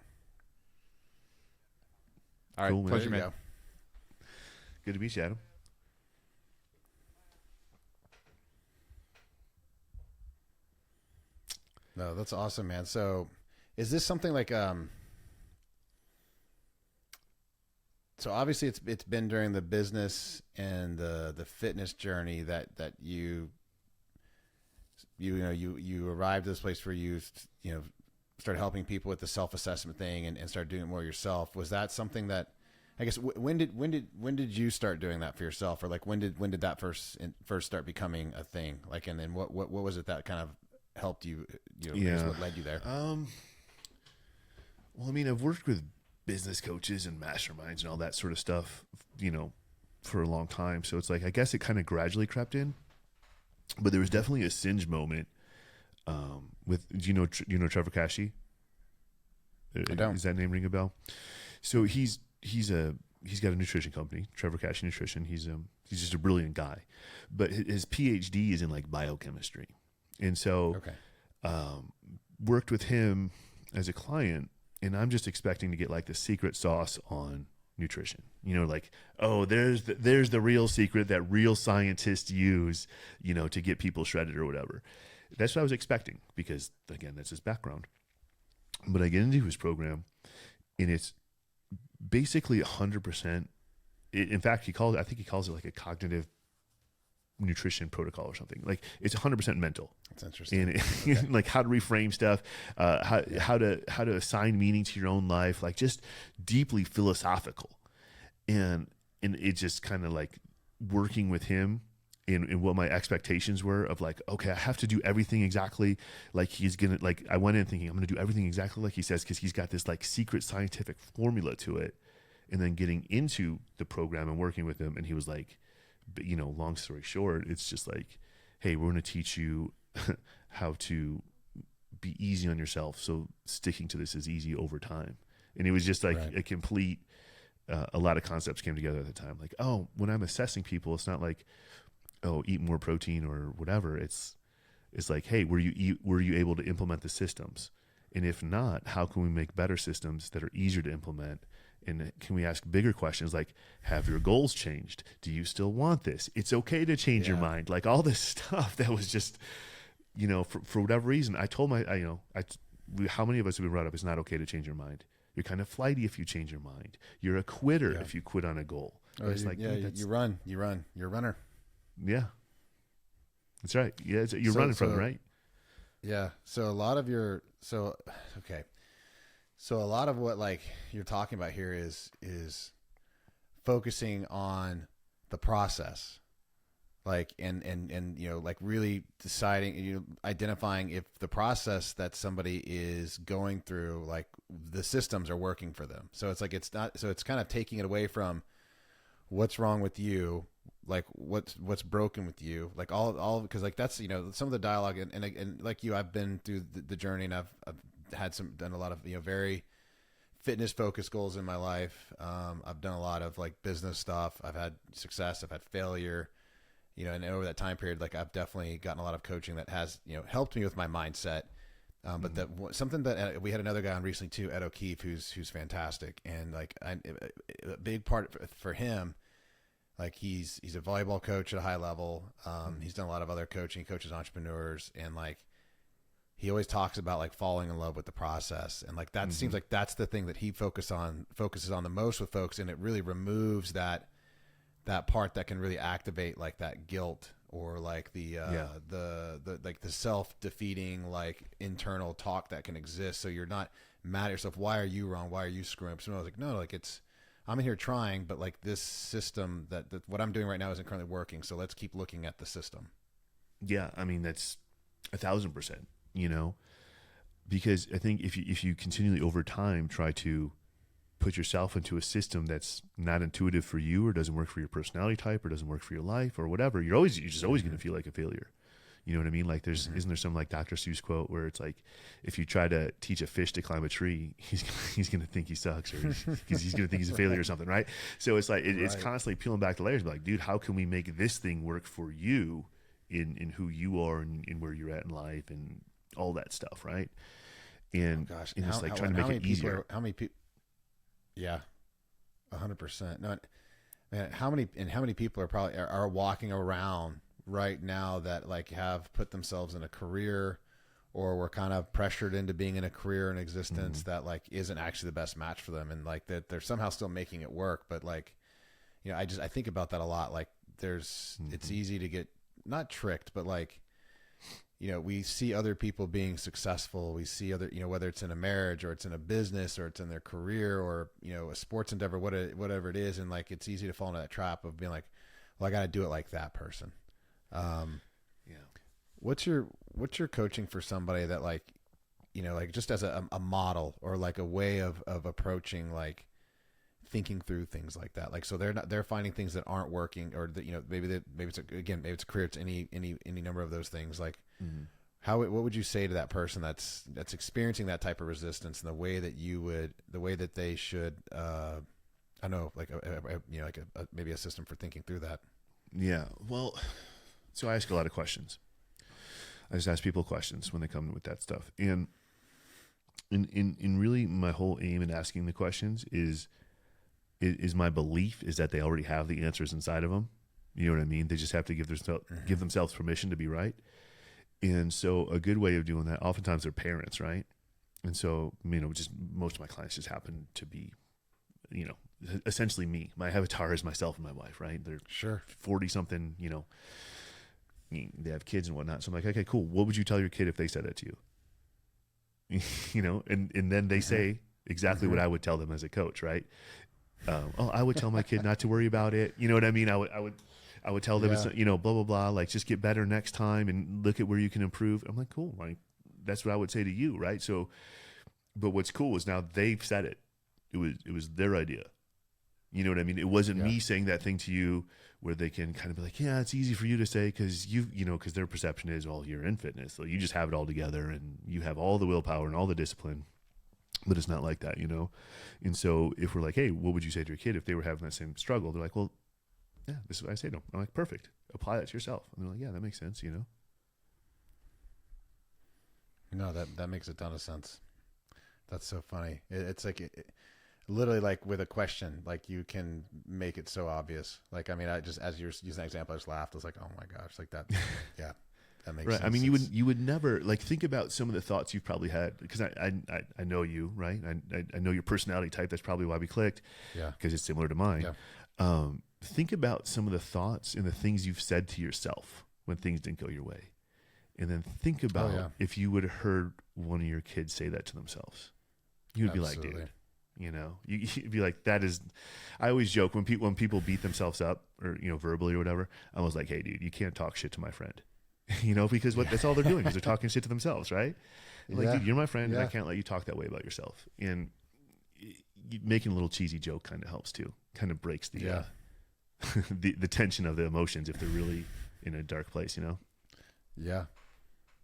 All right, Cool, man. pleasure, There you man. go. Good to meet you, Adam. No, that's awesome, man. So is this something like so obviously it's been during the business and the fitness journey that you arrived at this place where you started helping people with the self-assessment thing and started doing it more yourself. Was that something that, I guess, when did you start doing that for yourself, or like when did that first start becoming a thing? Like, and then what was it that kind of helped you? I guess what led you there? Well, I mean, I've worked with business coaches and masterminds and all that sort of stuff, for a long time. So it's like, I guess it kind of gradually crept in, but there was definitely a singe moment. With, do you know Trevor Kashi? I don't. Does that name ring a bell? So he's got a nutrition company, Trevor Kashi Nutrition. He's just a brilliant guy, but his PhD is in like biochemistry. And so, worked with him as a client, and I'm just expecting to get like the secret sauce on nutrition. Like, oh, there's the real secret that real scientists use, to get people shredded or whatever. That's what I was expecting, because again, that's his background. But I get into his program, and it's basically 100%. In fact, I think he calls it like a cognitive nutrition protocol or something. Like, it's 100% mental. That's interesting. And like how to reframe stuff, how to assign meaning to your own life, like just deeply philosophical. And it's just kind of like working with him in what my expectations were of like, okay, I have to do everything exactly like he's gonna, like, I went in thinking I'm gonna do everything exactly like he says, because he's got this like secret scientific formula to it. And then getting into the program and working with him, and he was like, long story short, it's just like, hey, we're going to teach you how to be easy on yourself, so sticking to this is easy over time. And it was just like a complete, a lot of concepts came together at the time. Like, oh, when I'm assessing people, it's not like, oh, eat more protein or whatever. It's like, hey, were you able to implement the systems? And if not, how can we make better systems that are easier to implement? And can we ask bigger questions like, have your goals changed? Do you still want this? It's okay to change your mind. Like all this stuff that was just, for whatever reason, I told how many of us have been brought up, it's not okay to change your mind. You're kind of flighty if you change your mind. You're a quitter if you quit on a goal. It's like, you run. You're a runner. Yeah. That's right. Yeah. You're running from it, right? Yeah. So a lot of So a lot of what like you're talking about here is focusing on the process, like and like really deciding, identifying if the process that somebody is going through, like the systems are working for them. So it's like it's kind of taking it away from what's wrong with you, like what's broken with you, like all because like that's some of the dialogue and like I've been through the journey, and I've done a lot of very fitness focused goals in my life. I've done a lot of like business stuff. I've had success. I've had failure. And over that time period, like I've definitely gotten a lot of coaching that has helped me with my mindset. But that something that we had another guy on recently too, Ed O'Keefe, who's fantastic, and like a big part for him. Like he's a volleyball coach at a high level. He's done a lot of other coaching. He coaches entrepreneurs, and like he always talks about like falling in love with the process, and like that seems like that's the thing that he focuses on the most with folks, and it really removes that part that can really activate like that guilt or like the like the self-defeating like internal talk that can exist. So you're not mad at yourself. Why are you wrong? Why are you screwing up? So I was like, no, like I'm in here trying, but like this system that what I'm doing right now isn't currently working. So let's keep looking at the system. Yeah. I mean, that's 1,000%, because I think if you continually over time try to put yourself into a system that's not intuitive for you, or doesn't work for your personality type, or doesn't work for your life or whatever, you're just always going to feel like a failure. You know what I mean? Like isn't there some like Dr. Seuss quote where it's like, if you try to teach a fish to climb a tree, he's going to think he sucks, or he's going to think he's a failure or something. Right. So it's like, it's constantly peeling back the layers. But like, dude, how can we make this thing work for you in who you are and in where you're at in life and all that stuff. Right. And, and it's like trying to make it easier. How many people? Yeah. 100%. No, man, how many people are probably are walking around right now that like have put themselves in a career, or were kind of pressured into being in a career in existence that like isn't actually the best match for them, and like that they're somehow still making it work. But like, you know, I think about that a lot. Like it's easy to get not tricked, but like, you know, we see other people being successful. We see other, you know, whether it's in a marriage or it's in a business or it's in their career or, you know, a sports endeavor, whatever it is. And like, it's easy to fall into that trap of being like, well, I got to do it like that person. Yeah. What's your coaching for somebody that like, you know, like just as a model or like a way of approaching, like thinking through things like that? Like, so they're finding things that aren't working, or that, you know, maybe it's a career, it's any number of those things. Like, what would you say to that person that's experiencing that type of resistance, and the way that they should, I don't know, like you know, like maybe a system for thinking through that? Yeah. Well, so I ask a lot of questions. I just ask people questions when they come with that stuff. And in really my whole aim in asking the questions is my belief is that they already have the answers inside of them. You know what I mean? They just have to give themselves permission to be right. And so a good way of doing that, oftentimes they're parents, right? And so, you know, just most of my clients just happen to be, you know, essentially me. My avatar is myself and my wife, right? They're 40 something, you know, they have kids and whatnot. So I'm like, okay, cool. What would you tell your kid if they said that to you? You know, and then they say exactly what I would tell them as a coach, right? I would tell my kid not to worry about it. You know what I mean? I would tell them, it's, you know, blah, blah, blah, like just get better next time and look at where you can improve. I'm like, cool. Like, that's what I would say to you. Right. So, but what's cool is now they've said it. It was their idea. You know what I mean? It wasn't me saying that thing to you where they can kind of be like, yeah, it's easy for you to say because you know, because their perception is, well, you're in fitness, so you just have it all together and you have all the willpower and all the discipline. But it's not like that, you know? And so if we're like, hey, what would you say to your kid if they were having that same struggle? They're like, well, yeah, this is what I say to them. I'm like, perfect. Apply that to yourself. And they're like, yeah, that makes sense, you know? No, that makes a ton of sense. That's so funny. It's like, literally like with a question, like you can make it so obvious. Like, I mean, I just, as you're using that example, I just laughed. I was like, oh my gosh, like that. Yeah. That makes sense. I mean, you would never like think about some of the thoughts you've probably had, because I know you, right? I know your personality type. That's probably why we clicked. Yeah. Because it's similar to mine. Yeah. Think about some of the thoughts and the things you've said to yourself when things didn't go your way. And then think about if you would have heard one of your kids say that to themselves. You'd be like, dude, you know, you'd be like, that is, I always joke when people beat themselves up, or, you know, verbally or whatever, I was like, hey dude, you can't talk shit to my friend. You know, because that's all they're doing is they're talking shit to themselves, right? Like, dude, you're my friend, and I can't let you talk that way about yourself. And making a little cheesy joke kind of helps too. Kind of breaks the the tension of the emotions if they're really in a dark place, you know? Yeah.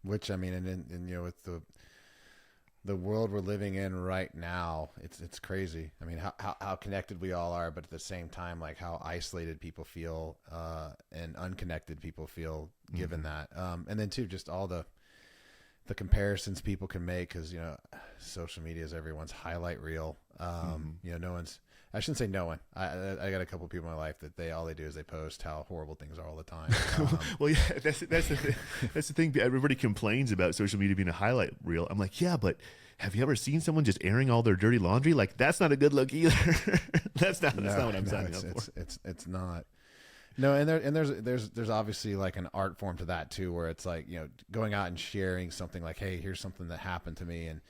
Which, I mean, and you know, with the world we're living in right now, it's crazy. I mean, how connected we all are, but at the same time, like how isolated people feel, and unconnected people feel given that. And then too, just all the comparisons people can make, because, you know, social media is everyone's highlight reel. You know, I shouldn't say no one. I got a couple of people in my life that all they do is they post how horrible things are all the time. Well, yeah, that's the thing. Everybody complains about social media being a highlight reel. I'm like, yeah, but have you ever seen someone just airing all their dirty laundry? Like, that's not a good look either. that's not what I'm signing up for. It's not. No, and there's obviously like an art form to that too, where it's like, you know, going out and sharing something like, hey, here's something that happened to me, and,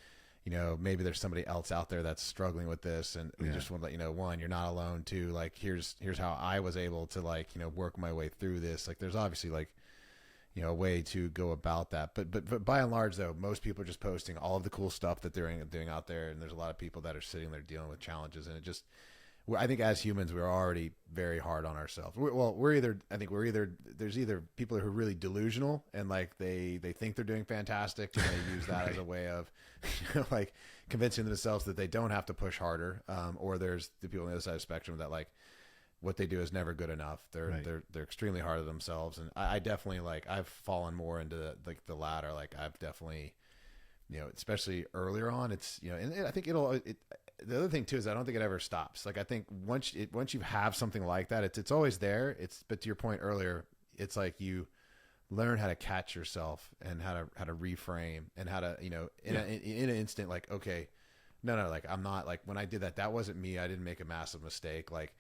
you know, maybe there's somebody else out there that's struggling with this, and we just want to let you know, one, you're not alone. Two, like, here's how I was able to, like, you know, work my way through this. Like, there's obviously, like, you know, a way to go about that. But by and large, though, most people are just posting all of the cool stuff that they're doing out there, and there's a lot of people that are sitting there dealing with challenges, and it just, I think as humans, we're already very hard on ourselves. There's either people who are really delusional and like they think they're doing fantastic and they use that as a way of, like convincing themselves that they don't have to push harder. Or there's the people on the other side of the spectrum that like what they do is never good enough. They're extremely hard on themselves. And I definitely like, I've fallen more into the latter. Like I've definitely, especially earlier on, it's, and I think the other thing too is I don't think it ever stops. Like I think once you have something like that, it's always there. But to your point earlier, it's like you learn how to catch yourself and how to reframe and how to, in an instant, like, okay, no, like I'm not like when I did that wasn't me. I didn't make a massive mistake. Like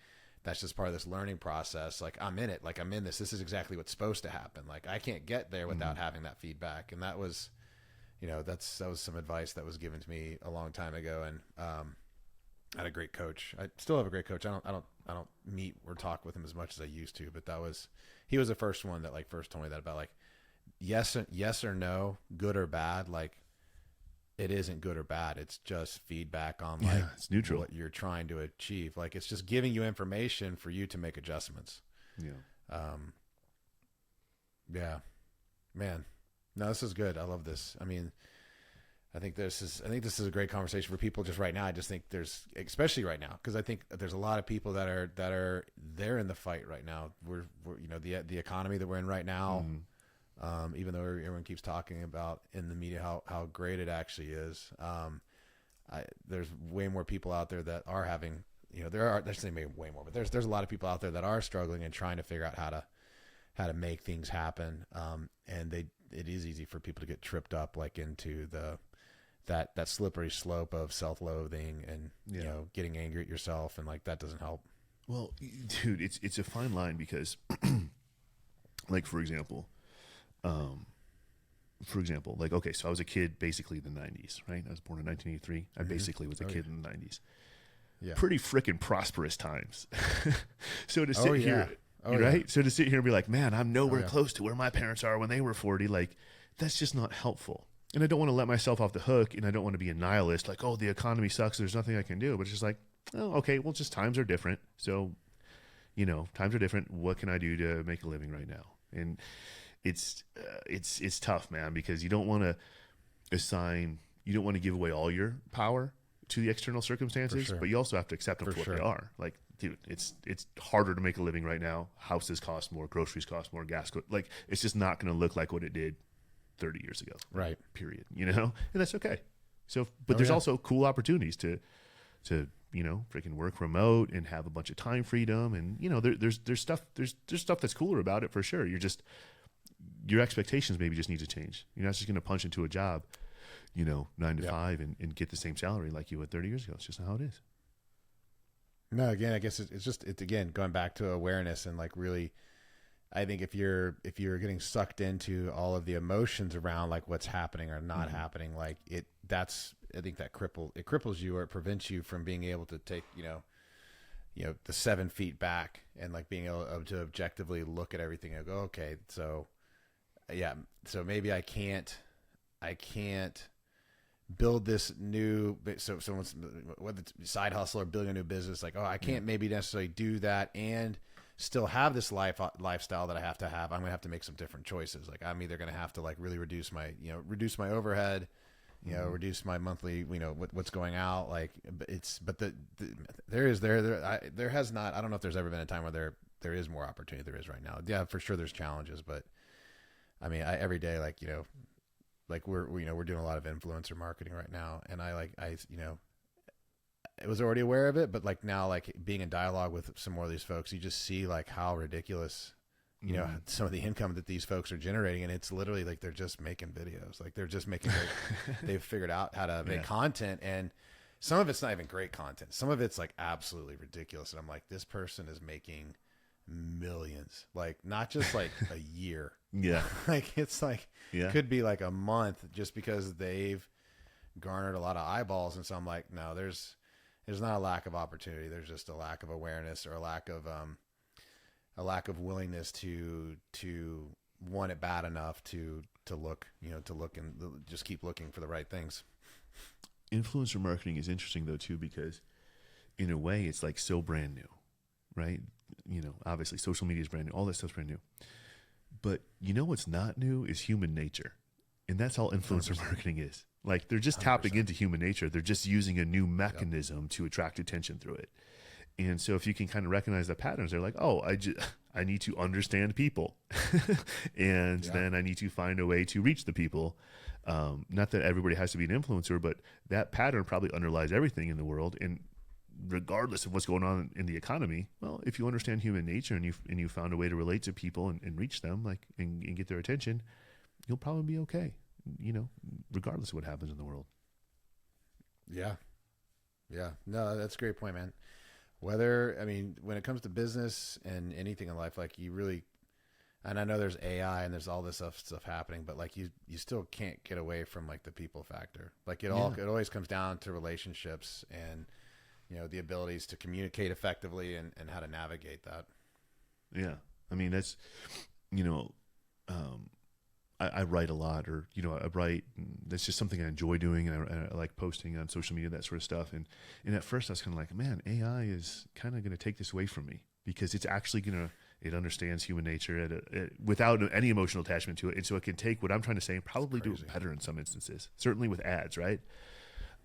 that's just part of this learning process. Like I'm in it. Like I'm in this. This is exactly what's supposed to happen. Like I can't get there without having that feedback. And that was, that was some advice that was given to me a long time ago. And I had a great coach. I still have a great coach. I don't meet or talk with him as much as I used to, but he was the first one that like first told me that about like yes or no, good or bad. Like it isn't good or bad. It's just feedback on like it's neutral. What you're trying to achieve. Like it's just giving you information for you to make adjustments. Yeah, man. No, this is good. I love this. I mean, I think this is a great conversation for people just right now. I just think especially right now, because I think there's a lot of people that are they're in the fight right now. We're the economy that we're in right now, even though everyone keeps talking about in the media how great it actually is. There's way more people out there that are having, there's maybe way more, but there's a lot of people out there that are struggling and trying to figure out how to make things happen. And it is easy for people to get tripped up like into that slippery slope of self-loathing and getting angry at yourself, and like that doesn't help. Well, dude, it's a fine line because like for example, like okay, so I was a kid basically in the 90s, right? I was born in 1983. I basically was a kid in the 90s. Yeah. Pretty freaking prosperous times. So to sit here, right? So to sit here and be like, man, I'm nowhere close to where my parents are when they were 40, like that's just not helpful. And I don't want to let myself off the hook, and I don't want to be a nihilist, like, oh, the economy sucks, there's nothing I can do. But it's just like, oh, okay, well, just times are different. So, times are different. What can I do to make a living right now? And it's tough, man, because you don't want to give away all your power to the external circumstances, but you also have to accept them for what they are. Like, dude, it's harder to make a living right now. Houses cost more, groceries cost more, like, it's just not going to look like what it did 30 years ago. Right. Period. And that's okay. So, but there's also cool opportunities to freaking work remote and have a bunch of time freedom. And, there's stuff that's cooler about it for sure. Your expectations maybe just need to change. You're not just going to punch into a job, 9 to 5 and get the same salary like you would 30 years ago. It's just not how it is. No, again, I guess it's again, going back to awareness and like really, I think if you're getting sucked into all of the emotions around like what's happening or not happening, like I think that cripples you, or it prevents you from being able to take, the 7 feet back and like being able to objectively look at everything and go, okay, so maybe I can't build this new, so someone's, whether it's side hustle or building a new business, like, oh, I can't maybe necessarily do that and still have this lifestyle that I have to have. I'm going to have to make some different choices. Like I'm either going to have to like really reduce my overhead, reduce my monthly, what's going out. Like there has not, I don't know if there's ever been a time where there is more opportunity there is right now. Yeah, for sure there's challenges, but I mean, every day, like, like we're doing a lot of influencer marketing right now. And I was already aware of it, but like now, like being in dialogue with some more of these folks, you just see like how ridiculous, some of the income that these folks are generating. And it's literally like, they're just making videos. Like they're just making, they've figured out how to make content, and some of it's not even great content. Some of it's like absolutely ridiculous. And I'm like, this person is making millions, like not just like a year. Like it's like, could be like a month just because they've garnered a lot of eyeballs. And so I'm like, no, there's not a lack of opportunity. There's just a lack of awareness, or a lack of willingness to want it bad enough to look and just keep looking for the right things. Influencer marketing is interesting though too, because in a way, it's like so brand new, right? Obviously social media is brand new. All that stuff's brand new. But what's not new is human nature. And that's all influencer 100%. marketing is. Like they're just 100%. tapping into human nature. They're just using a new mechanism to attract attention through it. And so if you can kind of recognize the patterns, they're like, oh, I need to understand people. And then I need to find a way to reach the people. Not that everybody has to be an influencer, but that pattern probably underlies everything in the world. And regardless of what's going on in the economy, well, if you understand human nature and you found a way to relate to people and reach them, like and get their attention, you'll probably be okay, regardless of what happens in the world. Yeah. No, that's a great point, man. When it comes to business and anything in life, like you really, and I know there's AI and there's all this stuff happening, but like you still can't get away from like the people factor. Like it always comes down to relationships and, the abilities to communicate effectively and how to navigate that. Yeah. I mean, that's, I write a lot, or I write. That's just something I enjoy doing, and I like posting on social media, that sort of stuff. And at first, I was kind of like, man, AI is kind of going to take this away from me, because it's actually it understands human nature without any emotional attachment to it, and so it can take what I'm trying to say and probably do it better in some instances. Certainly with ads, right?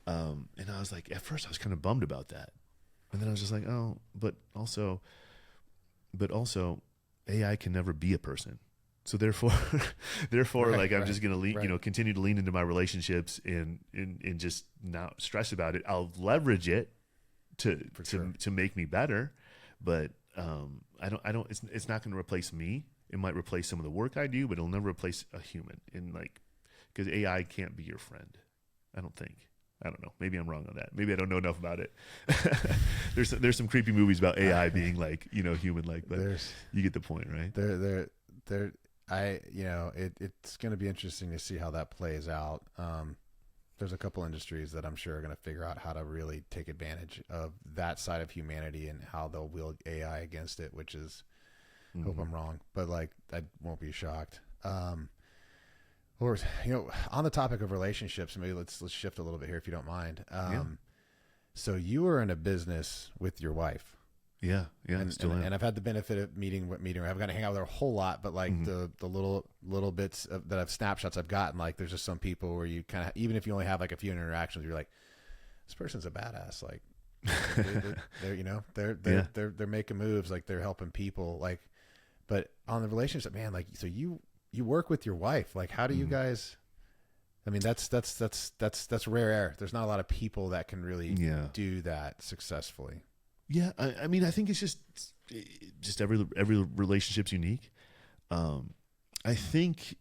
And I was like, at first, I was kind of bummed about that, and then I was just like, oh, but also, AI can never be a person. So therefore, I'm just going to continue to lean into my relationships and just not stress about it. I'll leverage it to make me better, but it's not going to replace me. It might replace some of the work I do, but it'll never replace a human. And because AI can't be your friend, I don't think. I don't know. Maybe I'm wrong on that. Maybe I don't know enough about it. There's some creepy movies about AI being human like, but you get the point, right? It's going to be interesting to see how that plays out. There's a couple industries that I'm sure are going to figure out how to really take advantage of that side of humanity and how they'll wield AI against it, which is, hope I'm wrong, but I won't be shocked. Or, on the topic of relationships, maybe let's shift a little bit here if you don't mind. So you were in a business with your wife. Yeah, and I've had the benefit of meeting her. I haven't got to hang out with her a whole lot, but the little bits that I've snapshots I've gotten, there's just some people where you kind of, even if you only have a few interactions, you're like, this person's a badass. They're making moves, they're helping people. But on the relationship, man, so you work with your wife. How do you guys? I mean, that's rare air. There's not a lot of people that can really do that successfully. Yeah, I mean, I think it's just every relationship's unique. I think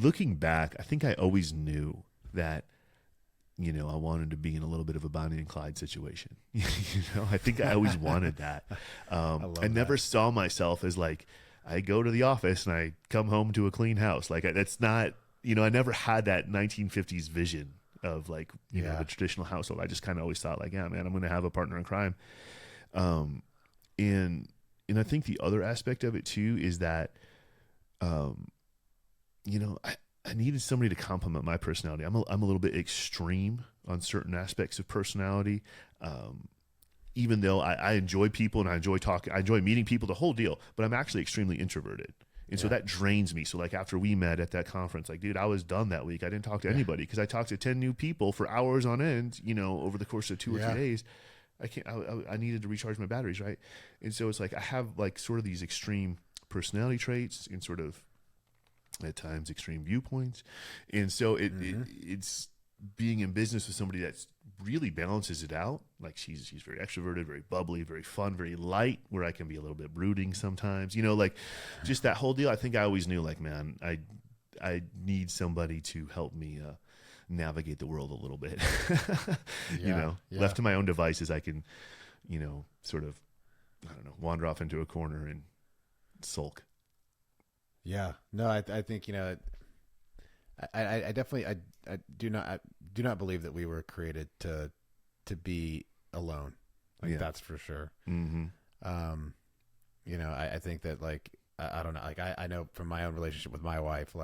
looking back, I think I always knew that, I wanted to be in a little bit of a Bonnie and Clyde situation. I think I always wanted that. I never saw myself as I go to the office and I come home to a clean house. That's not, I never had that 1950s vision of the traditional household. I just kind of always thought yeah, man, I'm going to have a partner in crime. And I think the other aspect of it too is that, I needed somebody to complement my personality. I'm a little bit extreme on certain aspects of personality. Even though I enjoy people and I enjoy talking, I enjoy meeting people, the whole deal, but I'm actually extremely introverted. And so that drains me. So after we met at that conference, dude, I was done that week. I didn't talk to anybody because I talked to 10 new people for hours on end, over the course of 2 or 3 days. I needed to recharge my batteries. Right. And so it's I have sort of these extreme personality traits and sort of at times extreme viewpoints. And so it's being in business with somebody that's really balances it out. She's very extroverted, very bubbly, very fun, very light, where I can be a little bit brooding sometimes, just that whole deal. I think I always knew man, I need somebody to help me, navigate the world a little bit. Left to my own devices, I can, sort of, I don't know, wander off into a corner and sulk. Yeah, no, I think, I definitely, I do not believe that we were created to be alone. That's for sure. Mm-hmm. I think that I don't know, I know from my own relationship with my wife,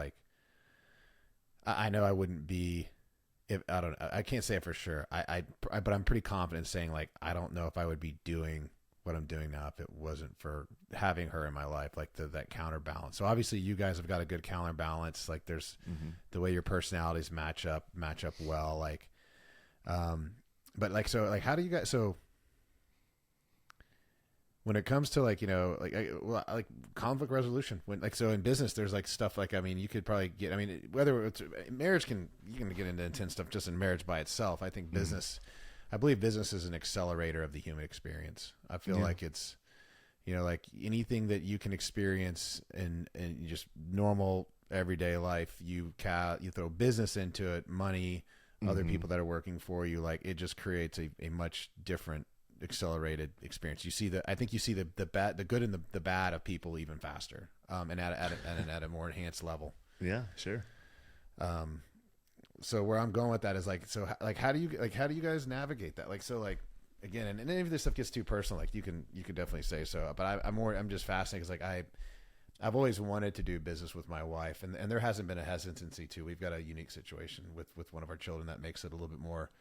I know I wouldn't be if I don't know, I can't say it for sure. But I'm pretty confident saying like, I don't know if I would be doing what I'm doing now if it wasn't for having her in my life, like that counterbalance. So obviously you guys have got a good counterbalance. Like there's the way your personalities match up well. Like, but like, so like, how do you guys, so when it comes to like, you know, like conflict resolution, when like, so in business, there's like stuff like, I mean, you could probably get, I mean, whether it's marriage you can get into intense stuff just in marriage by itself. I think business, I believe business is an accelerator of the human experience. I feel like it's, you know, like anything that you can experience in just normal everyday life, you throw business into it, money, other people that are working for you, like it just creates a much different accelerated experience. You see I think you see the bad, the good and the bad of people even faster, and at a more enhanced level. Yeah, sure. So where I'm going with that is like, so like, how do you guys navigate that? Like, so like, again, and if this stuff gets too personal, like you can definitely say so, but I'm just fascinated because like I've always wanted to do business with my wife, and there hasn't been a hesitancy to. We've got a unique situation with one of our children that makes it a little bit more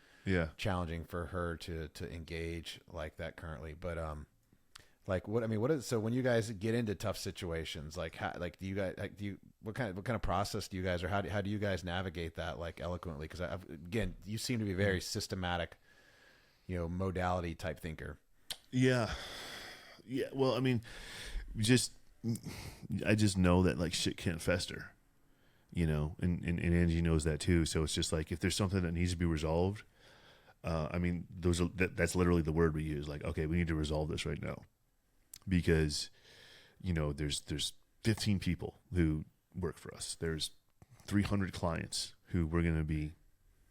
challenging for her to engage like that currently. But like so when you guys get into tough situations, like how, like do you guys, like what kind of process do you guys, or how do you guys navigate that like eloquently? Because again, you seem to be very systematic, you know, modality type thinker. Yeah. Well, I mean, I just know that like shit can't fester, you know, and Angie knows that too. So it's just like, if there's something that needs to be resolved, I mean, that's literally the word we use. Like, okay, we need to resolve this right now, because, you know, there's 15 people who work for us. There's 300 clients who we're going to be,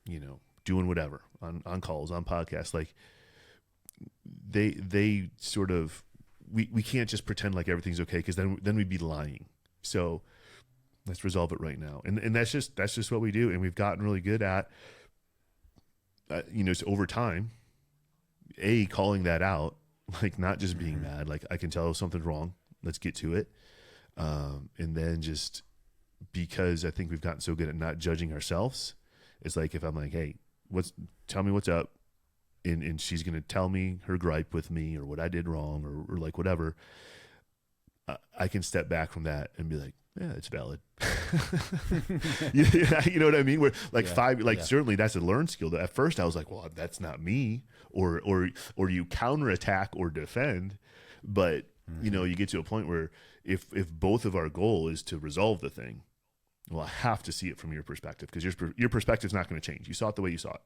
you know, doing whatever on calls, on podcasts. Like they sort of, we can't just pretend like everything's okay, because then we'd be lying. So let's resolve it right now. And that's just what we do. And we've gotten really good at, you know, so over time, calling that out, like not just being mad, like I can tell something's wrong, let's get to it. And then just because I think we've gotten so good at not judging ourselves, it's like, if I'm like, hey, tell me what's up. And she's going to tell me her gripe with me or what I did wrong or like whatever, I can step back from that and be like, yeah, it's valid. You know what I mean? Where like certainly that's a learned skill. That at first I was like, well, that's not me, or you counterattack or defend. But you know, you get to a point where if both of our goal is to resolve the thing, well, I have to see it from your perspective, because your perspective's not going to change. You saw it the way you saw it.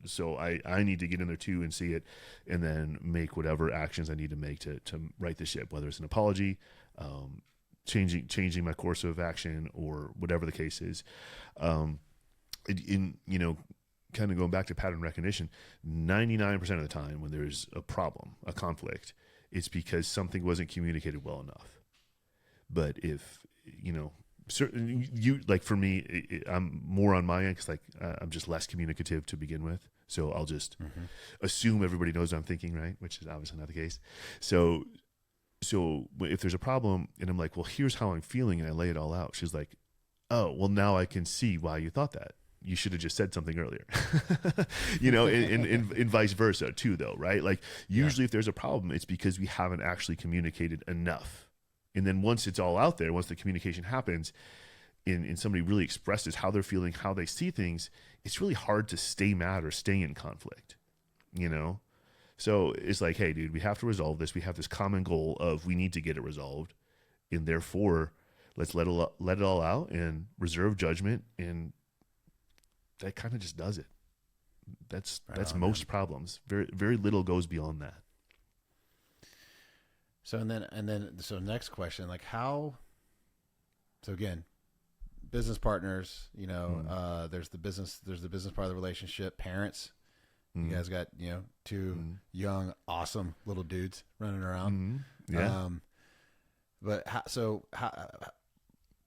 So I need to get in there too and see it, and then make whatever actions I need to make to right the ship, whether it's an apology, changing my course of action, or whatever the case is. In you know, kind of going back to pattern recognition, 99% of the time when there's a problem, a conflict, it's because something wasn't communicated well enough. But if, you know, certain, you like, for me, I'm more on my end, because like I'm just less communicative to begin with, so I'll just assume everybody knows what I'm thinking, right? Which is obviously not the case. So if there's a problem and I'm like, well, here's how I'm feeling, and I lay it all out, she's like, oh, well, now I can see why you thought that. You should have just said something earlier. You know, and vice versa too, though, right? Like usually if there's a problem, it's because we haven't actually communicated enough. And then once it's all out there, once the communication happens, and somebody really expresses how they're feeling, how they see things, it's really hard to stay mad or stay in conflict, you know? So it's like, hey, dude, we have to resolve this. We have this common goal of we need to get it resolved. And therefore, let's let it all out and reserve judgment. And that kind of just does it. That's most problems. Very, very little goes beyond that. So so next question, like how? So again, business partners, you know, there's the business part of the relationship. Parents, you guys got, you know, two young, awesome little dudes running around. Yeah. But how?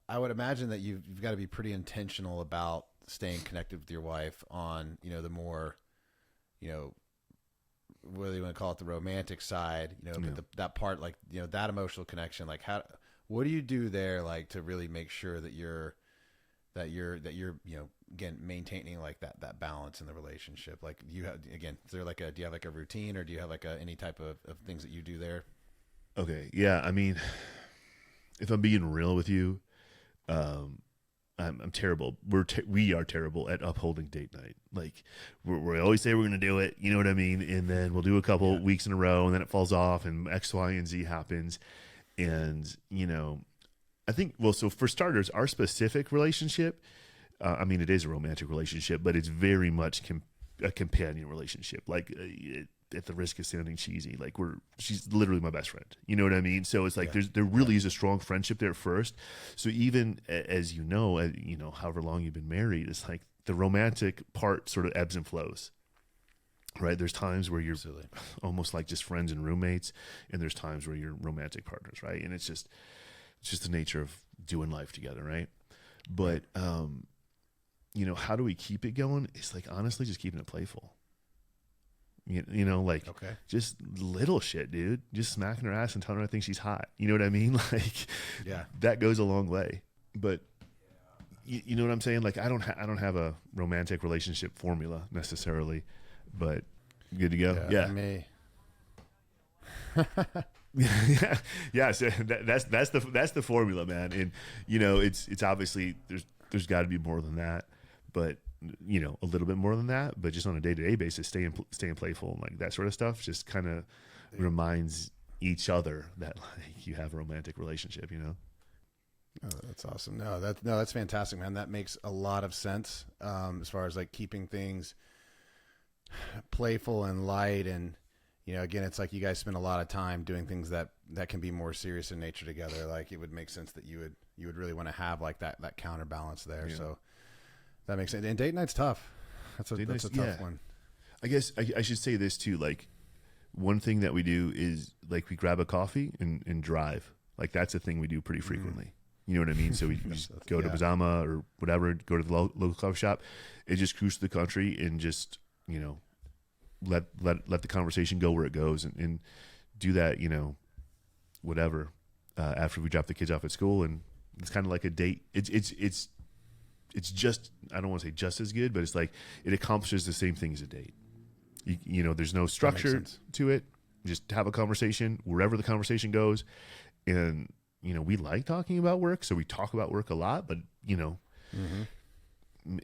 I would imagine that you've got to be pretty intentional about staying connected with your wife on, you know, the more, you know, whether you want to call it the romantic side, you know, but that part, like, you know, that emotional connection, like what do you do there, like to really make sure that you're, you know, again, maintaining like that balance in the relationship? Like you have, again, is there like do you have like a routine, or do you have like any type of things that you do there? Okay. Yeah. I mean, if I'm being real with you, I'm terrible. We are terrible at upholding date night. Like we always say we're going to do it. You know what I mean? And then we'll do a couple weeks in a row, and then it falls off, and X, Y, and Z happens. And, you know, I think, well, so for starters, our specific relationship, I mean, it is a romantic relationship, but it's very much a companion relationship. Like, at the risk of sounding cheesy, like she's literally my best friend. You know what I mean? So it's like there really is a strong friendship there at first. So even as you know, however long you've been married, it's like the romantic part sort of ebbs and flows. Right? There's times where you're almost like just friends and roommates, and there's times where you're romantic partners, right? And it's just the nature of doing life together, right? But you know, how do we keep it going? It's like honestly just keeping it playful. You know, like just little shit, dude. Just smacking her ass and telling her I think she's hot. You know what I mean? Like, that goes a long way. But you know what I'm saying? Like, I don't have a romantic relationship formula necessarily, but good to go. Yeah. Me. Yeah. So that's the formula, man. And you know, it's obviously there's got to be more than that, but you know, a little bit more than that. But just on a day-to-day basis, staying playful and like that sort of stuff just kind of reminds each other that like you have a romantic relationship. You know. Oh, that's awesome. No, that's fantastic, man. That makes a lot of sense as far as like keeping things playful and light. And you know, again, it's like you guys spend a lot of time doing things that can be more serious in nature together. Like it would make sense that you would really want to have like that counterbalance there. Yeah. So that makes sense. And date night's tough. That's a tough one. I guess I should say this too. Like one thing that we do is like we grab a coffee and drive. Like that's a thing we do pretty frequently. You know what I mean? So we just go to Bazama or whatever, go to the local coffee shop, and just cruise through the country and just, you know, let the conversation go where it goes, and do that, you know, whatever, after we drop the kids off at school. And it's kind of like a date. It's just, I don't want to say just as good, but it's like it accomplishes the same thing as a date. You know, there's no structure to it. Just have a conversation wherever the conversation goes. And, you know, we like talking about work, so we talk about work a lot, but, you know,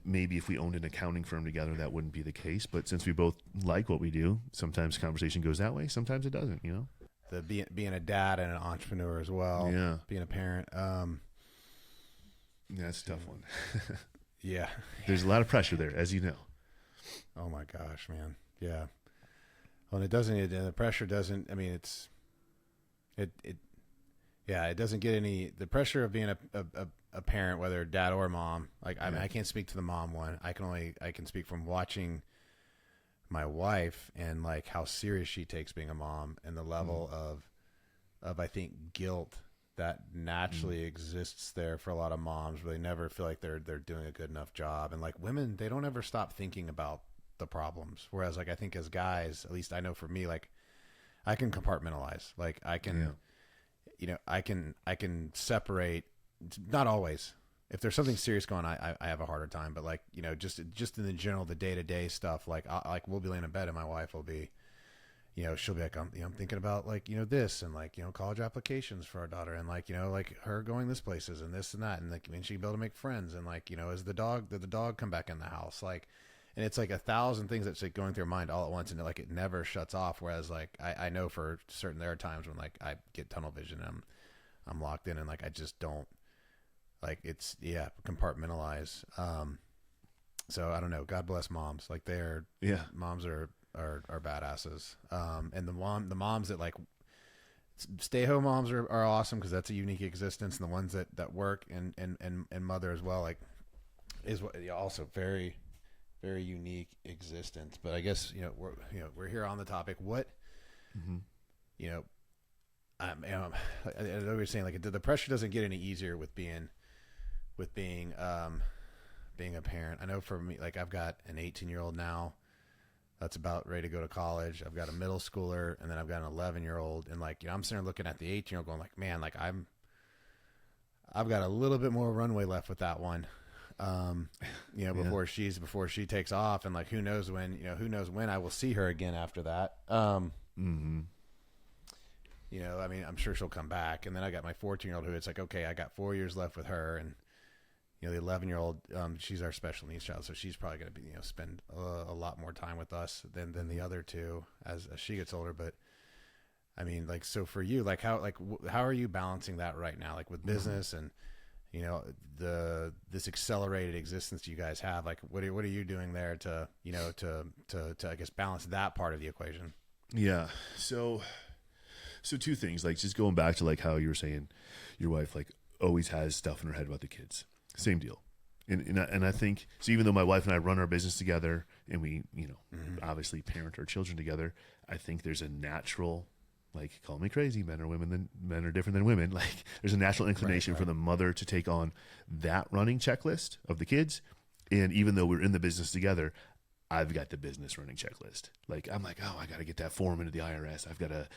maybe if we owned an accounting firm together, that wouldn't be the case. But since we both like what we do, sometimes conversation goes that way, sometimes it doesn't, you know? The being a dad and an entrepreneur as well. Yeah. Being a parent. Yeah, that's a tough one. Yeah. There's a lot of pressure there, as you know. Oh my gosh, man. Yeah. Well, it the pressure doesn't, I mean, it doesn't get any, the pressure of being a parent, whether dad or mom. Like, I mean, I can't speak to the mom one. I can speak from watching my wife and like how serious she takes being a mom, and the level of I think guilt that naturally exists there for a lot of moms, where they never feel like they're doing a good enough job. And like women, they don't ever stop thinking about the problems. Whereas like I think as guys, at least I know for me, like I can compartmentalize. Like I can, you know, I can separate. Not always. If there's something serious going on, I have a harder time. But like, you know, just in the general, the day-to-day stuff, like we'll be laying in bed and my wife will be, you know, she'll be like, I'm thinking about like, you know, this and like, you know, college applications for our daughter, and like, you know, like her going this places and this and that. And like, I mean, she'd be able to make friends, and like, you know, did the dog come back in the house? Like, and it's like 1,000 things that's like going through your mind all at once, and like it never shuts off. Whereas like I know for certain there are times when like I get tunnel vision and I'm locked in, and like I just don't, like it's compartmentalize. So I don't know. God bless moms. Like moms are badasses. And the moms that like stay home moms are awesome, because that's a unique existence, and the ones that work and mother as well, like is what also very, very unique existence. But I guess, you know, we're here on the topic. What, you know, I know you're saying like the pressure doesn't get any easier with being a parent. I know for me, like I've got an 18-year-old now that's about ready to go to college. I've got a middle schooler, and then I've got an 11-year-old. And like, you know, I'm sitting there looking at the 18-year-old going like, man, like I've got a little bit more runway left with that one. before she takes off, and like, who knows when I will see her again after that. I mean, I'm sure she'll come back. And then I got my 14-year-old who it's like, okay, I got 4 years left with her. And, the 11-year-old, she's our special needs child. So she's probably going to be, spend a lot more time with us than the other two as she gets older. But I mean, like, so for you, like how are you balancing that right now? Like with business and, this accelerated existence you guys have, like, what are you doing there to I guess balance that part of the equation? Yeah. So two things, like just going back to like how you were saying your wife like always has stuff in her head about the kids. Same deal. And I think, so even though my wife and I run our business together and we, obviously parent our children together, I think there's a natural, like, call me crazy, men are different than women. Like there's a natural inclination for the mother to take on that running checklist of the kids. And even though we're in the business together, I've got the business running checklist. Like, I'm like, oh, I got to get that form into the IRS. I've got to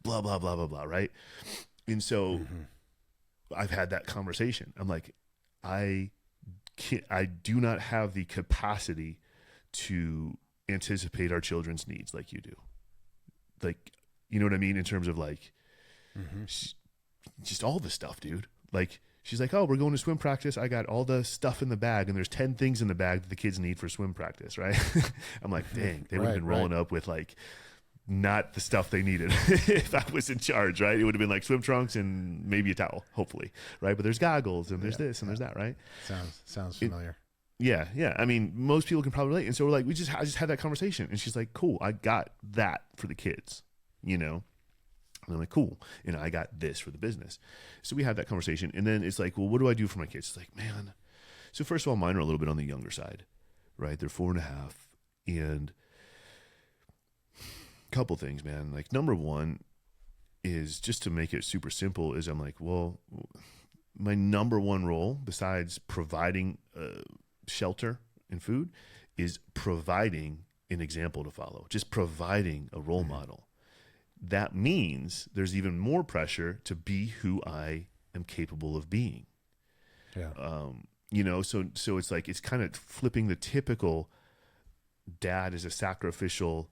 blah, blah, blah, blah, blah. Right. And so I've had that conversation. I'm like, I do not have the capacity to anticipate our children's needs like you do. Like, you know what I mean? In terms of like, just all the stuff, dude. Like, she's like, oh, we're going to swim practice. I got all the stuff in the bag, and there's 10 things in the bag that the kids need for swim practice, right? I'm like, dang, they would have been rolling up with like not the stuff they needed if I was in charge, right? It would have been like swim trunks and maybe a towel, hopefully, right? But there's goggles and there's this and there's that, right? Sounds familiar. Yeah. I mean, most people can probably relate. And so we're like, I just had that conversation, and she's like, cool, I got that for the kids, And I'm like, cool. I got this for the business. So we had that conversation. And then it's like, well, what do I do for my kids? It's like, man. So first of all, mine are a little bit on the younger side, right? They're 4.5. And a couple things, man. Like, number one is, just to make it super simple, is I'm like, well, my number one role besides providing shelter and food is providing an example to follow, just providing a role model. That means there's even more pressure to be who I am capable of being. Yeah. So it's like, it's kind of flipping the typical dad as a sacrificial,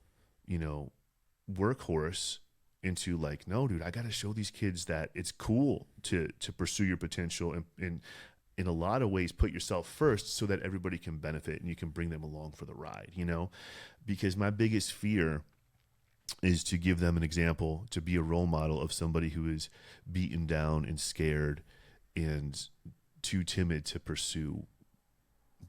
workhorse into like, no, dude, I got to show these kids that it's cool to pursue your potential and in a lot of ways put yourself first so that everybody can benefit and you can bring them along for the ride, because my biggest fear is to give them an example, to be a role model of somebody who is beaten down and scared and too timid to pursue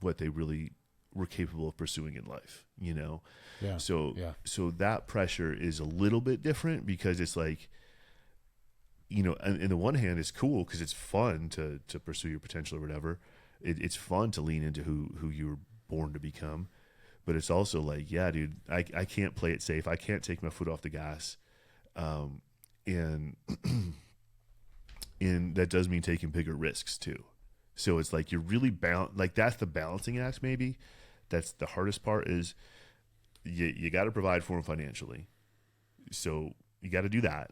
what they really were capable of pursuing in life, Yeah. So that pressure is a little bit different, because it's like, on the one hand, it's cool because it's fun to pursue your potential or whatever. It's fun to lean into who you were born to become. But it's also like, yeah, dude, I can't play it safe. I can't take my foot off the gas. And that does mean taking bigger risks too. So it's like, you're really like, that's the balancing act. Maybe that's the hardest part, is you got to provide for them financially. So you got to do that.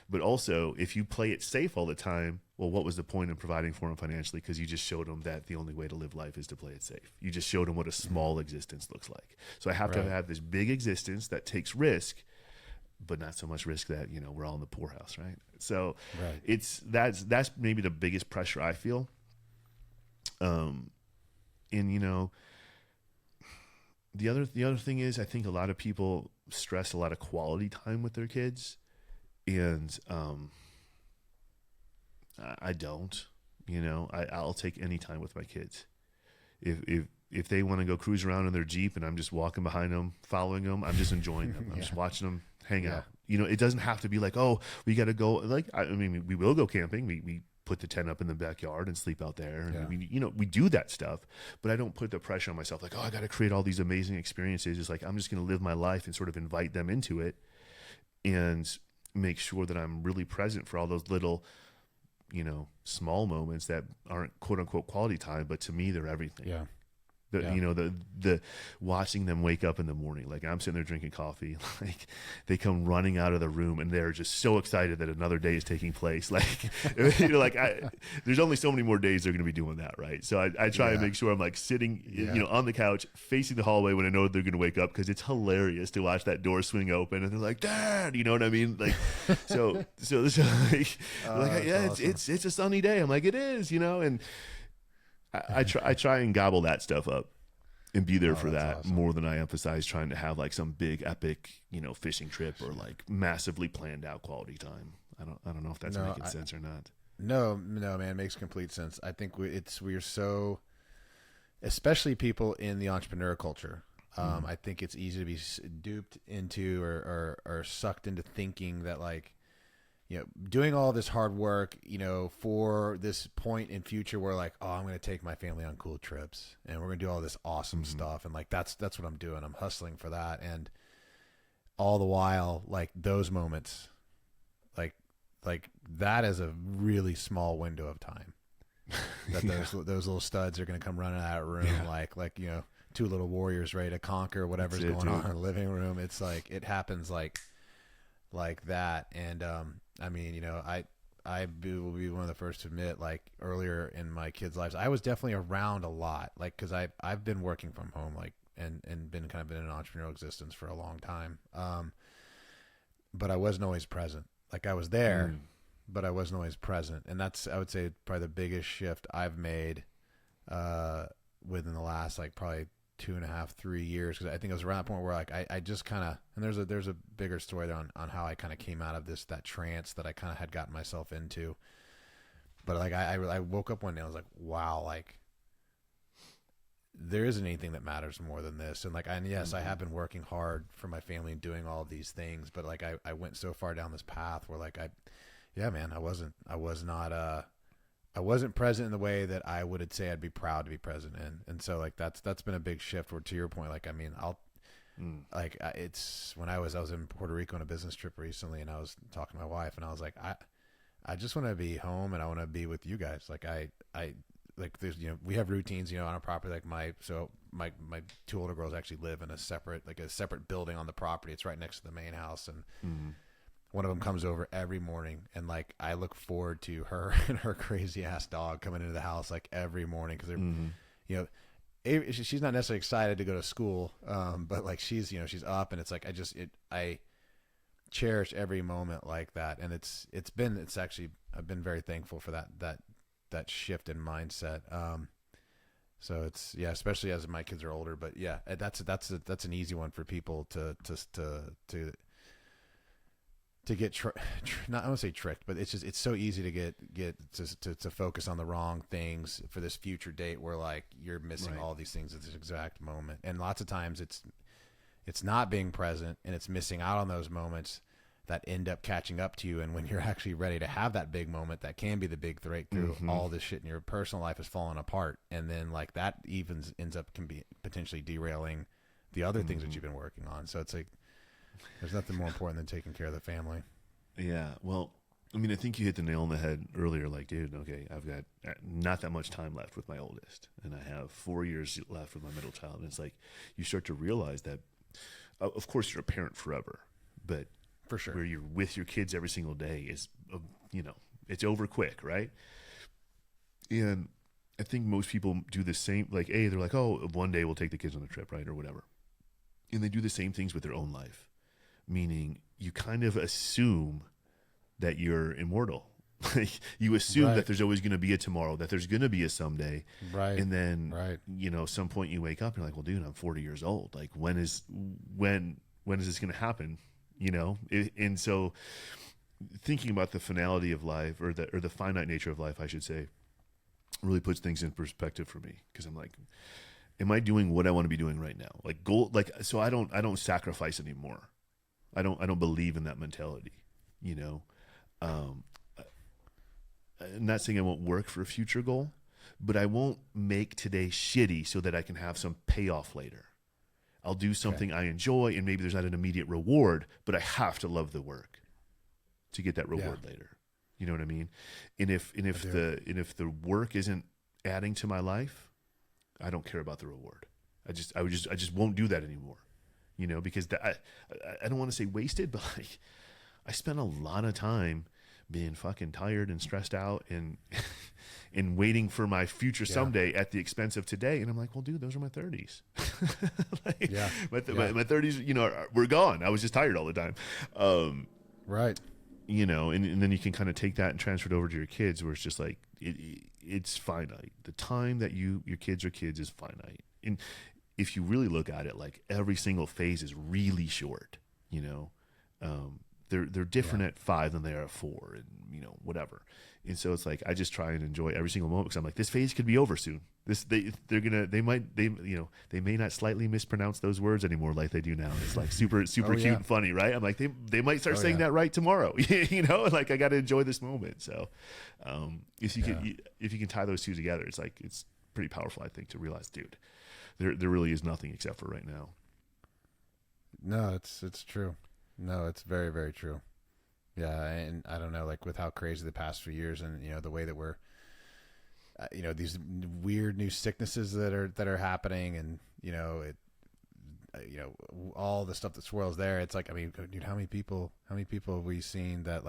But also, if you play it safe all the time, well, what was the point of providing for them financially? Because you just showed them that the only way to live life is to play it safe. You just showed them what a small existence looks like. So I have to have this big existence that takes but not so much risk that, we're all in the poorhouse, right? So that's maybe the biggest pressure I feel. And the other thing is, I think a lot of people stress a lot of quality time with their kids. And I don't, I'll take any time with my kids. If they want to go cruise around in their Jeep and I'm just walking behind them, following them, I'm just enjoying them. I'm just watching them hang out. It doesn't have to be like, oh, we got to go. Like, I mean, we will go camping. We put the tent up in the backyard and sleep out there. And we do that stuff, but I don't put the pressure on myself. Like, oh, I got to create all these amazing experiences. It's like, I'm just going to live my life and sort of invite them into it. And make sure that I'm really present for all those little, small moments that aren't quote unquote quality time, but to me, they're everything. Yeah. The watching them wake up in the morning, like I'm sitting there drinking coffee, like they come running out of the room and they're just so excited that another day is taking place. Like, there's only so many more days they're going to be doing that. Right. So I try and make sure I'm like sitting, on the couch facing the hallway when I know they're going to wake up, because it's hilarious to watch that door swing open and they're like, Dad, you know what I mean? Like, so like, awesome. it's a sunny day. I'm like, it is, and I try and gobble that stuff up and be there for that awesome. More than I emphasize trying to have like some big epic, fishing trip or like massively planned out quality time. I don't know if that's making sense or not. No, man, it makes complete sense. I think we're so, especially people in the entrepreneur culture. I think it's easy to be duped into or sucked into thinking that like, doing all this hard work, for this point in future where like, oh, I'm going to take my family on cool trips and we're going to do all this awesome stuff. And like, that's what I'm doing. I'm hustling for that. And all the while, like those moments, like that is a really small window of time that those little studs are going to come running out of the room. Like, two little warriors ready to conquer whatever's going on in the living room. It's like, it happens like that. And, I mean, I will be one of the first to admit, like earlier in my kids' lives, I was definitely around a lot, like, cause I've been working from home, like, and been kind of been in an entrepreneurial existence for a long time. But I wasn't always present. Like I was there, but I wasn't always present. And that's, I would say, probably the biggest shift I've made, within the last, like probably 2.5, 3 years. Cause I think it was around that point where like, I just kind of, and there's a bigger story there on how I kind of came out of that trance that I kind of had gotten myself into. But like, I woke up one day, I was like, wow, like there isn't anything that matters more than this. And like, yes, I have been working hard for my family and doing all of these things, but like, I went so far down this path where like, I wasn't present in the way that I would say I'd be proud to be present in. And so like, that's been a big shift where, to your point, like, I mean, it's when I was in Puerto Rico on a business trip recently, and I was talking to my wife and I was like, I just want to be home and I want to be with you guys. Like I like there's, we have routines, on our property. Like my two older girls actually live in a separate building on the property. It's right next to the main house. And one of them comes over every morning, and like I look forward to her and her crazy ass dog coming into the house like every morning, because they're, she's not necessarily excited to go to school, but like she's up, and it's like I cherish every moment like that, and I've been very thankful for that shift in mindset. So it's especially as my kids are older, but that's an easy one for people to get not I don't say tricked, but it's so easy to get to focus on the wrong things for this future date where like you're missing all these things at this exact moment. And lots of times it's not being present, and it's missing out on those moments that end up catching up to you. And when you're actually ready to have that big moment, that can be the big breakthrough. All this shit in your personal life is falling apart, and then like that even can be potentially derailing the other things that you've been working on. So it's like, there's nothing more important than taking care of the family. Yeah. Well, I mean, I think you hit the nail on the head earlier. Like, dude, okay, I've got not that much time left with my oldest, and I have 4 years left with my middle child. And it's like, you start to realize that, of course, you're a parent forever, but for sure, where you're with your kids every single day is, it's over quick, right? And I think most people do the same. Like, they're like, oh, one day we'll take the kids on a trip, right, or whatever. And they do the same things with their own life. Meaning you kind of assume that you're immortal. You assume that there's always going to be a tomorrow, that there's going to be a someday. Right. And then, some point you wake up and you're like, well, dude, I'm 40 years old. Like when is this going to happen? And so thinking about the finality of life or the finite nature of life, I should say, really puts things in perspective for me. Cause I'm like, am I doing what I want to be doing right now? So I don't sacrifice anymore. I don't believe in that mentality, I'm not saying I won't work for a future goal, but I won't make today shitty so that I can have some payoff later. I'll do something I enjoy, and maybe there's not an immediate reward, but I have to love the work to get that reward later. You know what I mean? And if the work isn't adding to my life, I don't care about the reward. I just won't do that anymore, you know, because I don't want to say wasted, but like I spent a lot of time being fucking tired and stressed out and and waiting for my future someday at the expense of today. And I'm like, well, dude, those are my 30s. Like, my 30s, you know, were gone. I was just tired all the time. Right. You know, and then you can kind of take that and transfer it over to your kids, where it's just like it's finite. The time that your kids are kids is finite. And if you really look at it, like every single phase is really short, you know. They're different at 5 than they are at 4, and you know, whatever. And so it's like I just try and enjoy every single moment, because I'm like, this phase could be over soon. They may not slightly mispronounce those words anymore like they do now. It's like super cute and funny, right? I'm like, they might start saying that right tomorrow. You know, like I got to enjoy this moment. So if you can tie those two together, it's like it's pretty powerful, I think, to realize, dude, there really is nothing except for right now. No, it's true. No, it's very, very true. Yeah, and I don't know, like with how crazy the past few years, and you know the way that we're, you know, these weird new sicknesses that are happening, and you know all the stuff that swirls there. It's like, I mean, dude, how many people have we seen that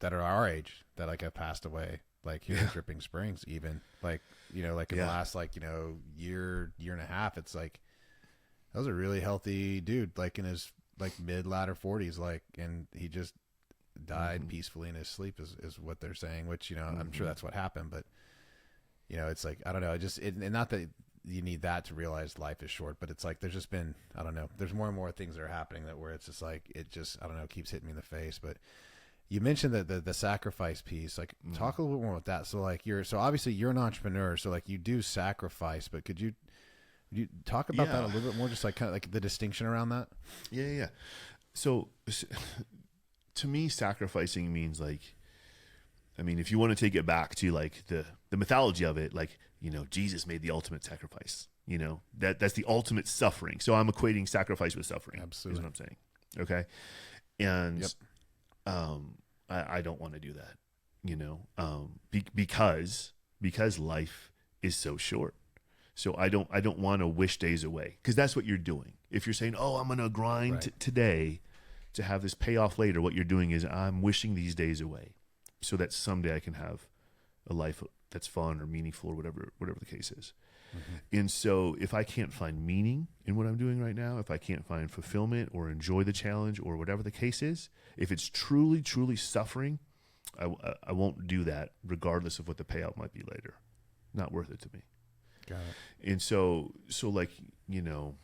are our age that like have passed away, like here in Dripping Springs, even like, you know, like in the last like, you know, year and a half. It's like that was a really healthy dude, like in his like latter 40s, like, and he just died peacefully in his sleep is what they're saying, which, you know, I'm sure that's what happened, but you know, it's like, I don't know, and not that you need that to realize life is short, but it's like, there's just been, I don't know, there's more and more things that are happening that where it's just like, it just, I don't know, keeps hitting me in the face. But you mentioned that the sacrifice piece, like talk a little bit more about that. So like so obviously you're an entrepreneur, so like you do sacrifice, but could you talk about that a little bit more, just like kind of like the distinction around that? Yeah. So to me, sacrificing means like, I mean, if you want to take it back to like the mythology of it, like, you know, Jesus made the ultimate sacrifice, you know, that's the ultimate suffering. So I'm equating sacrifice with suffering. Absolutely. Is what I'm saying. Okay. And, I don't want to do that, you know, because life is so short. So I don't want to wish days away, because that's what you're doing. If you're saying, oh, I'm going to grind today to have this payoff later, what you're doing is I'm wishing these days away so that someday I can have a life that's fun or meaningful or whatever the case is. And so if I can't find meaning in what I'm doing right now, if I can't find fulfillment or enjoy the challenge or whatever the case is, if it's truly, truly suffering, I won't do that regardless of what the payout might be later. Not worth it to me. Got it. And so like, you know,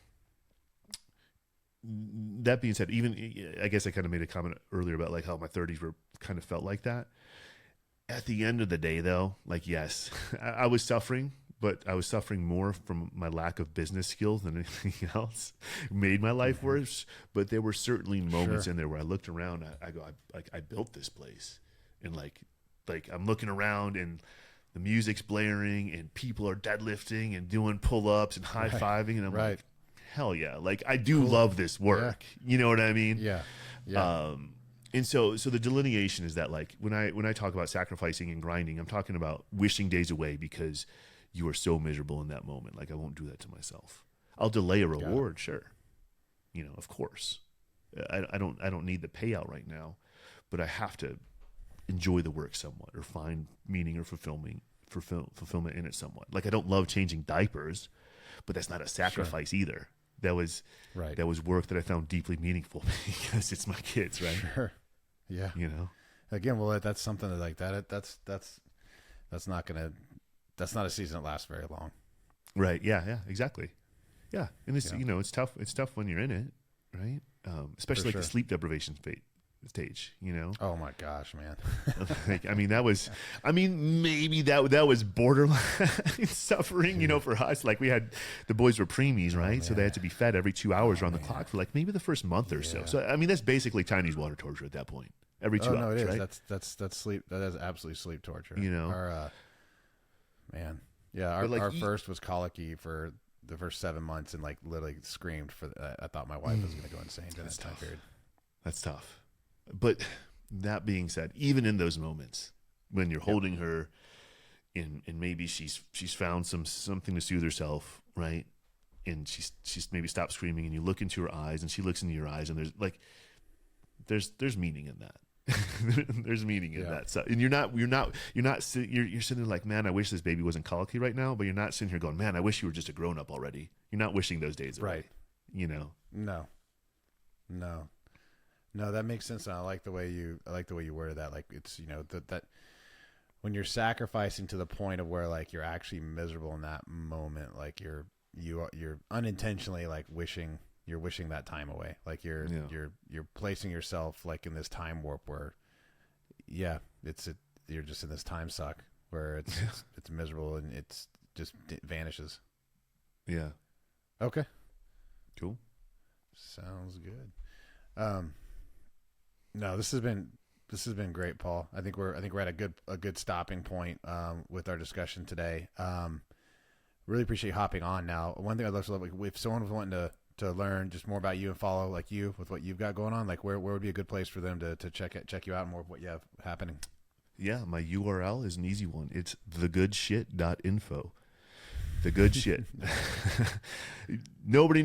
that being said, even I guess I kind of made a comment earlier about like how my 30s were kind of felt like that. At the end of the day, though, like, yes, I was suffering, but I was suffering more from my lack of business skills than anything else. It made my life worse, but there were certainly moments in there where I looked around. I go, I built this place, and like I'm looking around and the music's blaring and people are deadlifting and doing pull-ups and high-fiving, and I'm like, hell yeah, like I do love this work. You know what I mean? Yeah. And so the delineation is that like when I talk about sacrificing and grinding, I'm talking about wishing days away because you are so miserable in that moment. Like I won't do that to myself. I'll delay a reward, sure. You know, of course. I don't need the payout right now, but I have to enjoy the work somewhat or find meaning or fulfillment in it somewhat. Like I don't love changing diapers, but that's not a sacrifice either. That was work that I found deeply meaningful because it's my kids, right? Sure. Yeah. You know. Again, well, that's something like that. That's not a season that lasts very long. Right. Yeah. Exactly. Yeah. And it's you know, it's tough. It's tough when you're in it, right? Especially like the sleep deprivation stage, you know. Oh my gosh, man. Like, maybe that was borderline suffering, you know, for us. Like the boys were preemies, right? So they had to be fed every 2 hours around the clock for like maybe the first month or so. So I mean, that's basically Chinese water torture at that point. Every 2 hours, no, it is. Right? That's sleep. That is absolutely sleep torture. You know, our first was colicky for the first 7 months, and like literally screamed for. I thought my wife was going to go insane during that time period. That's tough. But that being said, even in those moments when you're holding her, and maybe she's found something to soothe herself, right? And she's maybe stopped screaming, and you look into her eyes, and she looks into your eyes, and there's meaning in that. There's meaning in that. So, and you're sitting there like, man, I wish this baby wasn't colicky right now, but you're not sitting here going, man, I wish you were just a grown up already. You're not wishing those days away. Right. You know? No, that makes sense. And I like the way you worded that. Like, it's, that when you're sacrificing to the point of where like you're actually miserable in that moment, like you're unintentionally like wishing that time away. Like you're placing yourself like in this time warp where, you're just in this time suck where it's miserable and it vanishes. Yeah. Okay. Cool. Sounds good. No, this has been great, Paul. I think we're at a good stopping point with our discussion today. Really appreciate you hopping on. Now, one thing I'd love to love, if someone was wanting to learn just more about you and follow like you with what you've got going on, like where would be a good place for them to check you out and more of what you have happening? Yeah, my URL is an easy one. It's thegoodshit.info. The good shit. Nobody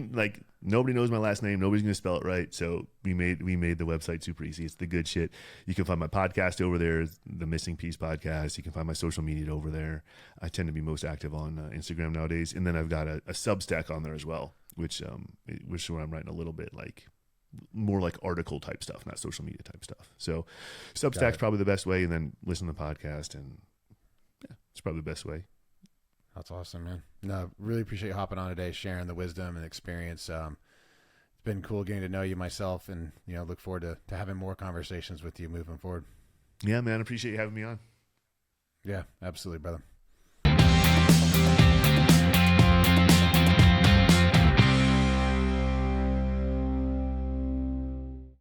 knows my last name. Nobody's gonna spell it right. So we made the website super easy. It's the good shit. You can find my podcast over there, the Missing Piece podcast. You can find my social media over there. I tend to be most active on Instagram nowadays, and then I've got a Substack on there as well, which is where I'm writing a little bit like more like article type stuff, not social media type stuff. So Substack's probably the best way, and then listen to the podcast, and it's probably the best way. That's awesome, man. No, really appreciate you hopping on today, sharing the wisdom and experience. It's been cool getting to know you myself, and look forward to having more conversations with you moving forward. Yeah, man, appreciate you having me on. Yeah, absolutely, brother.